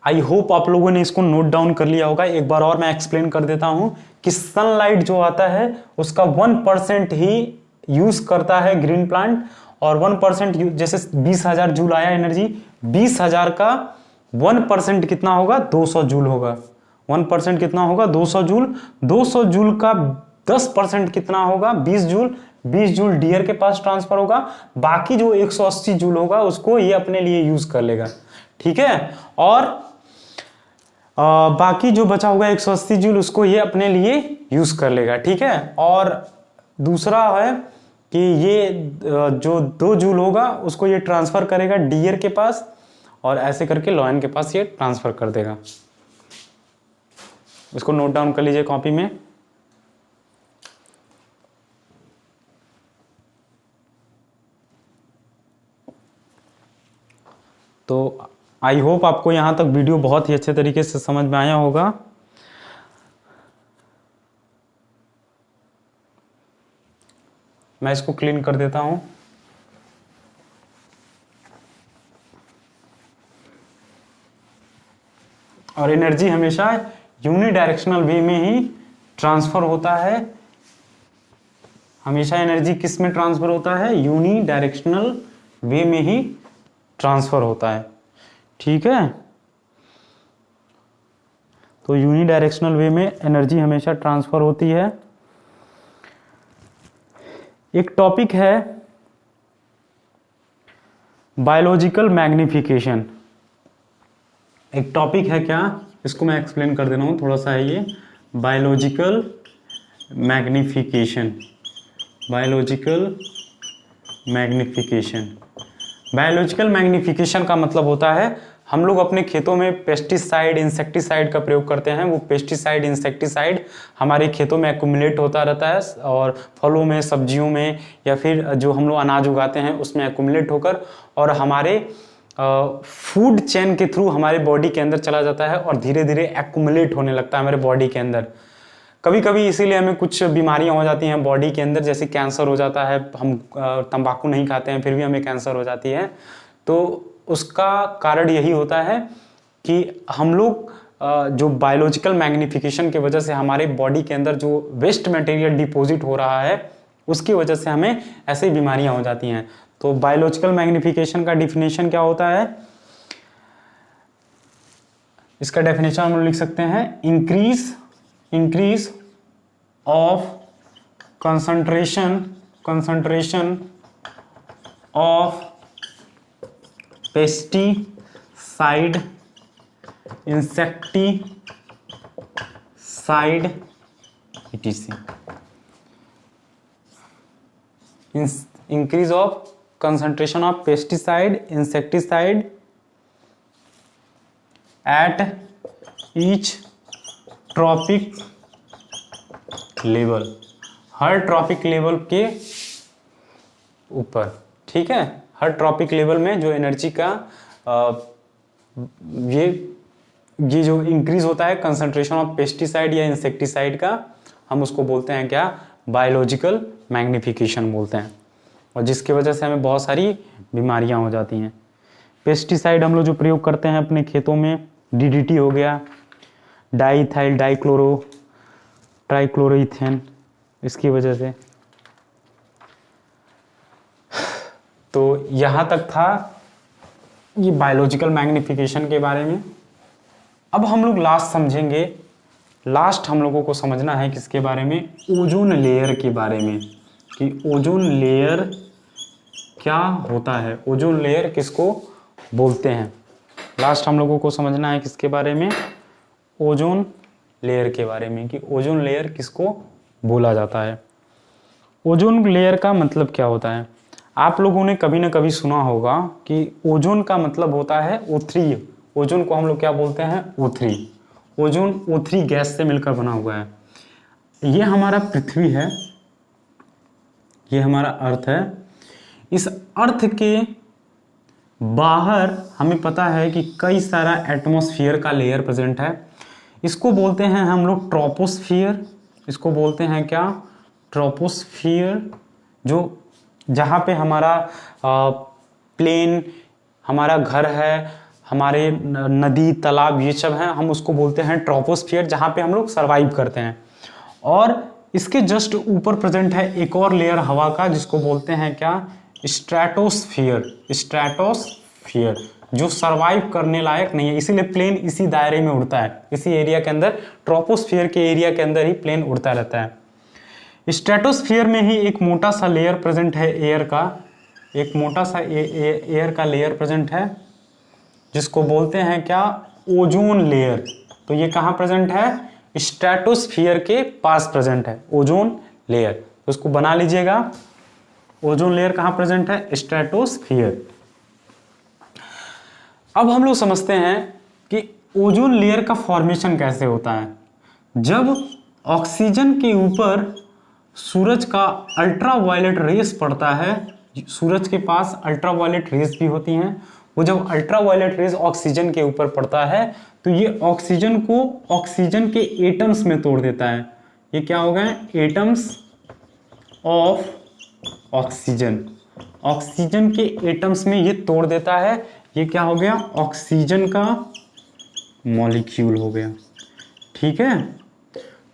Speaker 1: आई होप आप लोगों ने इसको नोट डाउन कर लिया होगा। एक बार और मैं एक्सप्लेन कर देता हूं कि सनलाइट जो आता है उसका 1% ही यूज करता है ग्रीन प्लांट, और 1% जैसे 20,000 जूल आया एनर्जी, 20,000 का 1% कितना होगा? 200 जूल होगा। 1% कितना होगा? 200 जूल। 200 जूल का 10% कितना होगा? 20 जूल। 20 जूल डियर के पास ट्रांसफर होगा। बाकी जो 180 जूल होगा उसको ये अपने लिए यूज कर लेगा। ठीक है, और बाकी जो बचा होगा 180 जूल उसको ये अपने लिए यूज कर लेगा। ठीक है, और दूसरा है कि ये जो 2 जूल होगा उसको ये ट्रांसफर करेगा डियर के पास, और ऐसे करके लॉयन के पास ये ट्रांसफर कर देगा। इसको नोट डाउन कर लीजिए कॉपी में। तो आई होप आपको यहां तक वीडियो बहुत ही अच्छे तरीके से समझ में आया होगा। मैं इसको क्लीन कर देता हूं। और एनर्जी हमेशा यूनि डायरेक्शनल वे में ही ट्रांसफर होता है। हमेशा एनर्जी किस में ट्रांसफर होता है? यूनि डायरेक्शनल वे में ही ट्रांसफर होता है। ठीक है, तो यूनि डायरेक्शनल वे में एनर्जी हमेशा ट्रांसफर होती है। एक टॉपिक है बायोलॉजिकल मैग्निफिकेशन। एक टॉपिक है क्या, इसको मैं एक्सप्लेन कर दे रहा हूं थोड़ा सा है ये। Biological magnification. Biological magnification. Biological magnification का मतलब होता है हम लोग अपने खेतों में पेस्टिसाइड इंसेक्टिसाइड का प्रयोग करते हैं। वो पेस्टिसाइड इंसेक्टिसाइड हमारे खेतों में एक्युमुलेट होता रहता है, और फलों में, सब्जियों में, या फिर जो हम लोग अनाज उगाते हैं उसमें एक्युमुलेट होकर और हमारे फूड चेन के थ्रू हमारे बॉडी के अंदर चला जाता है और धीरे धीरे एक्युमुलेट होने लगता है हमारे बॉडी के अंदर। कभी कभी इसीलिए हमें कुछ बीमारियां हो जाती हैं बॉडी के अंदर, जैसे कैंसर हो जाता है। हम तंबाकू नहीं खाते हैं फिर भी हमें कैंसर हो जाती है। तो उसका कारण यही होता है कि हम लोग जो बायोलॉजिकल मैग्निफिकेशन की वजह से हमारे बॉडी के अंदर जो वेस्ट मटेरियल डिपॉजिट हो रहा है उसकी वजह से हमें ऐसी बीमारियां हो जाती हैं। तो बायोलॉजिकल मैग्निफिकेशन का डिफिनेशन क्या होता है? इसका डेफिनेशन हम लोग लिख सकते हैं, increase of concentration of pesticide, insecticide, etc. Increase of concentration of pesticide insecticide at each trophic level, her trophic level के ऊपर, ठीक है। हर ट्रॉपिक लेवल में जो एनर्जी का ये जो इंक्रीज होता है कंसंट्रेशन ऑफ पेस्टिसाइड या इंसेक्टिसाइड का, हम उसको बोलते हैं क्या, बायोलॉजिकल मैग्निफिकेशन बोलते हैं, और जिसकी वजह से हमें बहुत सारी बीमारियां हो जाती हैं। पेस्टिसाइड हम लोग जो प्रयोग करते हैं अपने खेतों में, डीडीटी हो गया, डाईइथाइल डाइक्लोरो ट्राइक्लोरोइथेन, इसकी वजह से। तो यहाँ तक था ये बायोलॉजिकल मैग्निफिकेशन के बारे में। अब हम लोग लास्ट समझेंगे, लास्ट हम लोगों को समझना है किसके बारे में, ओजोन लेयर के बारे में, कि ओजोन लेयर क्या होता है, ओजोन लेयर किसको बोलते हैं। लास्ट हम लोगों को समझना है किसके बारे में, ओजोन लेयर के बारे में, कि ओजोन लेयर किसको बोला जाता है। ओजोन लेयर का मतलब क्या होता है, आप लोगों ने कभी ना कभी सुना होगा कि ओजोन का मतलब होता है O3। ओजोन को हम लोग क्या बोलते हैं, O3। ओजोन O3 गैस से मिलकर बना हुआ है। ये हमारा पृथ्वी है, ये हमारा अर्थ है। इस अर्थ के बाहर हमें पता है कि कई सारा एटमॉस्फेयर का लेयर प्रेजेंट है। इसको बोलते हैं हम लोग ट्रोपोस्फियर। इसको बोलते हैं क्या, ट्रोपोस्फियर, जो जहाँ पे हमारा प्लेन, हमारा घर है, हमारे नदी तालाब ये सब हैं, हम उसको बोलते हैं ट्रोपोस्फियर, जहाँ पे हम लोग सरवाइव करते हैं। और इसके जस्ट ऊपर प्रेजेंट है एक और लेयर हवा का, जिसको बोलते हैं क्या, स्ट्रेटोस्फियर। स्ट्रेटोस्फियर जो सरवाइव करने लायक नहीं है, इसीलिए प्लेन इसी दायरे में उड़ता है, इसी एरिया के अंदर, ट्रोपोस्फियर के एरिया के अंदर ही प्लेन उड़ता रहता है। स्ट्रेटोस्फियर में ही एक मोटा सा लेयर प्रेजेंट है एयर का, एक मोटा सा एयर का लेयर प्रेजेंट है, जिसको बोलते हैं क्या, ओजोन लेयर। तो ये कहाँ प्रेजेंट है, स्ट्रेटोस्फियर के पास प्रेजेंट है ओजोन लेयर। उसको बना लीजिएगा, ओजोन लेयर कहाँ प्रेजेंट है, स्ट्रेटोस्फियर। अब हम लोग समझते हैं कि ओजोन लेयर का फॉर्मेशन कैसे होता है। जब ऑक्सीजन के ऊपर सूरज का अल्ट्रावायलेट रेस पड़ता है, सूरज के पास अल्ट्रावायलेट रेस भी होती हैं, वो जब अल्ट्रावायलेट रेस ऑक्सीजन के ऊपर पड़ता है तो ये ऑक्सीजन को ऑक्सीजन के एटम्स में तोड़ देता है। ये क्या हो गए, एटम्स ऑफ ऑक्सीजन, ऑक्सीजन के एटम्स में ये तोड़ देता है। ये क्या हो गया, ऑक्सीजन का मॉलिक्यूल हो गया, ठीक है।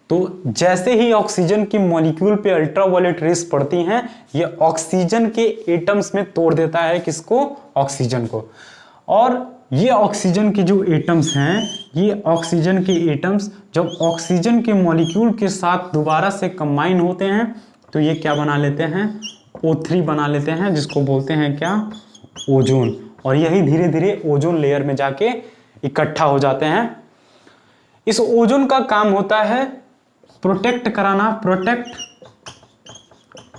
Speaker 1: तो जैसे ही ऑक्सीजन की मॉलिक्यूल पे अल्ट्रावायलेट रेस पड़ती हैं, ये ऑक्सीजन के एटम्स में तोड़ देता है किसको, ऑक्सीजन को। और ये ऑक्सीजन के जो एटम्स हैं, ये ऑक्सीजन के एटम्स जब ऑक्सीजन के मॉलिक्यूल के साथ दोबारा से कंबाइन होते हैं तो ये क्या बना लेते हैं, O3 बना लेते हैं, जिसको बोलते हैं क्या, ओजोन। और यही धीरे धीरे ओजोन लेयर में जाके इकट्ठा हो जाते हैं। इस ओजोन का काम होता है प्रोटेक्ट कराना, protect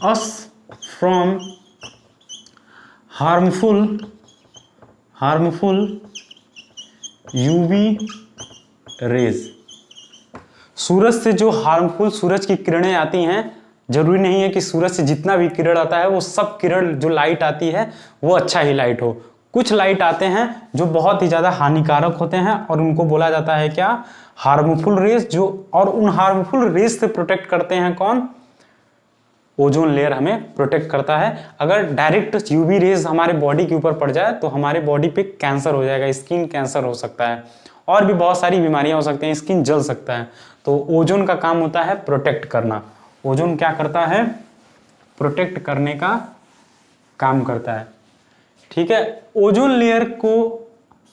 Speaker 1: us from harmful UV rays. सूरज से जो हार्मफुल सूरज की किरणें आती हैं, जरूरी नहीं है कि सूरज से जितना भी किरण आता है वो सब किरण जो लाइट आती है वो अच्छा ही लाइट हो। कुछ लाइट आते हैं जो बहुत ही ज़्यादा हानिकारक होते हैं और उनको बोला जाता है क्या, हार्मफुल रेस। जो और उन हार्मफुल रेस से प्रोटेक्ट करते हैं कौन, ओजोन लेयर हमें प्रोटेक्ट करता है। अगर डायरेक्ट यूवी रेज हमारे बॉडी के ऊपर पड़ जाए तो हमारे बॉडी पे कैंसर हो जाएगा, स्किन कैंसर हो सकता है, और भी बहुत सारी बीमारियां हो सकती हैं, स्किन जल सकता है। तो ओजोन का काम होता है प्रोटेक्ट करना। ओजोन क्या करता है, प्रोटेक्ट करने का काम करता है, ठीक है। ओजोन लेयर को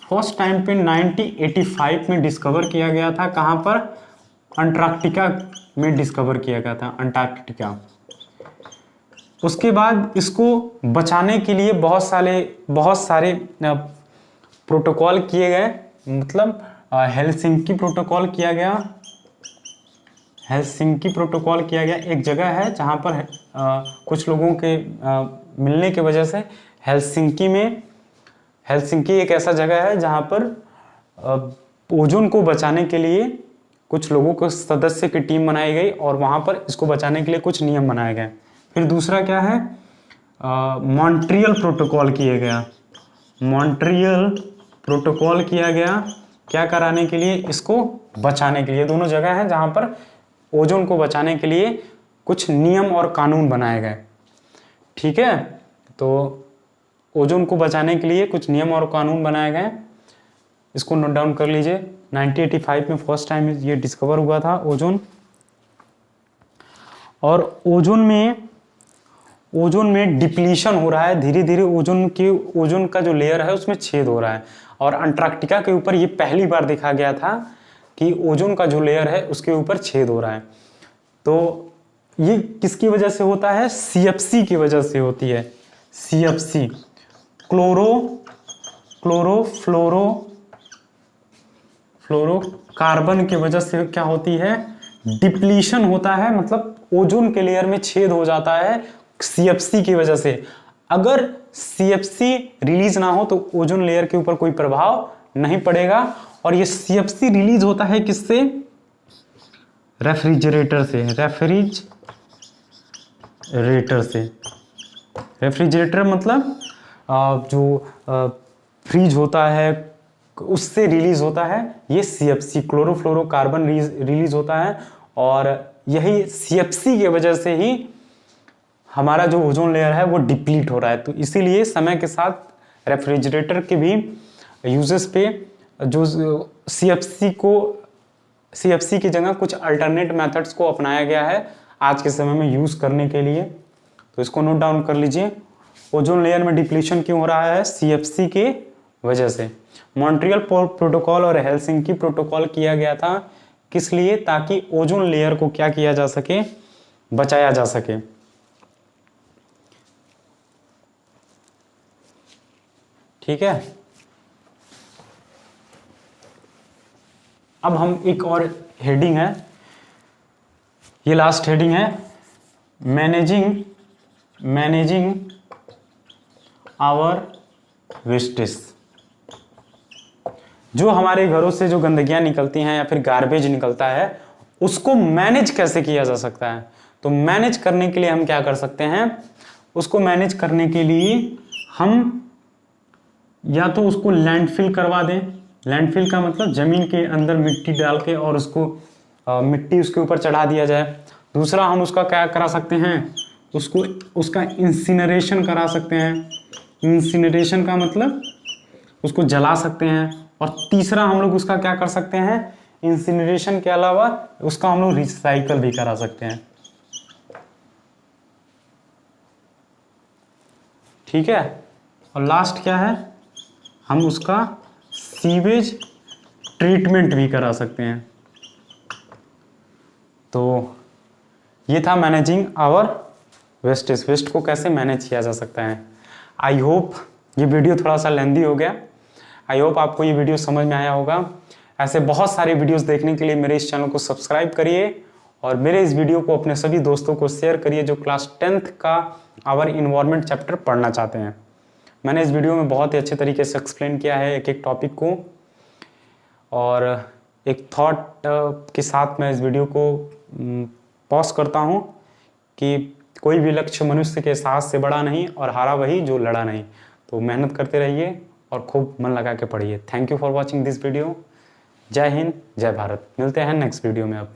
Speaker 1: फर्स्ट टाइम पे 1985 में डिस्कवर किया गया था। कहाँ पर, अंटार्कटिका में डिस्कवर किया गया था, अंटार्कटिका। उसके बाद इसको बचाने के लिए बहुत सारे प्रोटोकॉल किए गए, मतलब हेलसिंकी प्रोटोकॉल किया गया, हेलसिंकी प्रोटोकॉल किया गया। एक जगह है जहाँ पर कुछ लोगों के मिलने की वजह से हेलसिंकी एक ऐसा जगह है जहाँ पर ओजोन को बचाने के लिए कुछ लोगों को सदस्य की टीम बनाई गई और वहाँ पर इसको बचाने के लिए कुछ नियम बनाए गए। फिर दूसरा क्या है, मॉन्ट्रियल प्रोटोकॉल किया गया। मॉन्ट्रियल प्रोटोकॉल किया गया क्या कराने के लिए, इसको बचाने के लिए। दोनों जगह है जहाँ पर ओजोन को बचाने के लिए कुछ नियम और कानून बनाए गए। ठीक है, तो ओजोन को बचाने के लिए कुछ नियम और कानून बनाए गए, इसको नोट डाउन कर लीजिए। 1985 में फर्स्ट टाइम ये डिस्कवर हुआ था ओजोन। और ओजोन में डिप्लीशन हो रहा है, धीरे धीरे ओजोन का जो लेयर है उसमें छेद हो रहा है। और अंटार्कटिका के ऊपर ये पहली बार देखा गया था कि ओजोन का जो लेयर है उसके ऊपर छेद हो रहा है। तो ये किसकी वजह से होता है, CFC की वजह से होती है। CFC फ्लोरोकार्बन की वजह से क्या होती है, डिप्लीशन होता है, मतलब ओजोन के लेयर में छेद हो जाता है CFC की वजह से। अगर CFC रिलीज ना हो तो ओजोन लेयर के ऊपर कोई प्रभाव नहीं पड़ेगा। और ये CFC रिलीज होता है किससे, रेफ्रिजरेटर से। रेफ्रिजरेटर मतलब जो फ्रीज होता है उससे रिलीज होता है ये CFC, क्लोरोफ्लोरोकार्बन रिलीज होता है। और यही CFC की वजह से ही हमारा जो ओजोन लेयर है वो डिप्लीट हो रहा है। तो इसीलिए समय के साथ रेफ्रिजरेटर के भी यूजेस पे जो CFC की जगह कुछ अल्टरनेट मेथड्स को अपनाया गया है आज के समय में यूज करने के लिए। तो इसको नोट डाउन कर लीजिए। ओजोन लेयर में डिप्लीशन क्यों हो रहा है, CFC के वजह से। मॉन्ट्रियल प्रोटोकॉल और हेलसिंकी प्रोटोकॉल किया गया था किस लिए, ताकि ओजोन लेयर को क्या किया जा सके, बचाया जा सके। ठीक है, अब हम एक और हेडिंग है, ये लास्ट हेडिंग है, मैनेजिंग आवर वेस्टेज। जो हमारे घरों से जो गंदगियां निकलती हैं या फिर गार्बेज निकलता है उसको मैनेज कैसे किया जा सकता है। तो मैनेज करने के लिए हम क्या कर सकते हैं, उसको मैनेज करने के लिए हम या तो उसको लैंडफिल करवा दें। लैंडफिल का मतलब जमीन के अंदर मिट्टी डाल के और उसको मिट्टी उसके ऊपर चढ़ा दिया जाए। दूसरा हम उसका क्या करा सकते हैं, उसका इंसिनरेशन करा सकते हैं। इंसिनरेशन का मतलब उसको जला सकते हैं। और तीसरा हम लोग उसका क्या कर सकते हैं, इंसिनरेशन के अलावा उसका हम लोग रिसाइकल भी करा सकते हैं। ठीक है, और लास्ट क्या है, हम उसका सीवेज ट्रीटमेंट भी करा सकते हैं। तो ये था मैनेजिंग आवर वेस्टेज, वेस्ट को कैसे मैनेज किया जा सकता है। आई होप ये वीडियो थोड़ा सा लेंदी हो गया। आई होप आपको ये वीडियो समझ में आया होगा। ऐसे बहुत सारे वीडियोस देखने के लिए मेरे इस चैनल को सब्सक्राइब करिए और मेरे इस वीडियो को अपने सभी दोस्तों को शेयर करिए जो क्लास 10th का आवर इन्वायरमेंट चैप्टर पढ़ना चाहते हैं। मैंने इस वीडियो में बहुत ही अच्छे तरीके से एक्सप्लेन किया है एक एक टॉपिक को, और एक थॉट के साथ मैं इस वीडियो को पॉज करता हूँ कि कोई भी लक्ष्य मनुष्य के साहस से बड़ा नहीं और हारा वही जो लड़ा नहीं। तो मेहनत करते रहिए और खूब मन लगा के पढ़िए। Thank you for watching this video. जय हिंद, जय भारत। मिलते हैं नेक्स्ट वीडियो में अब।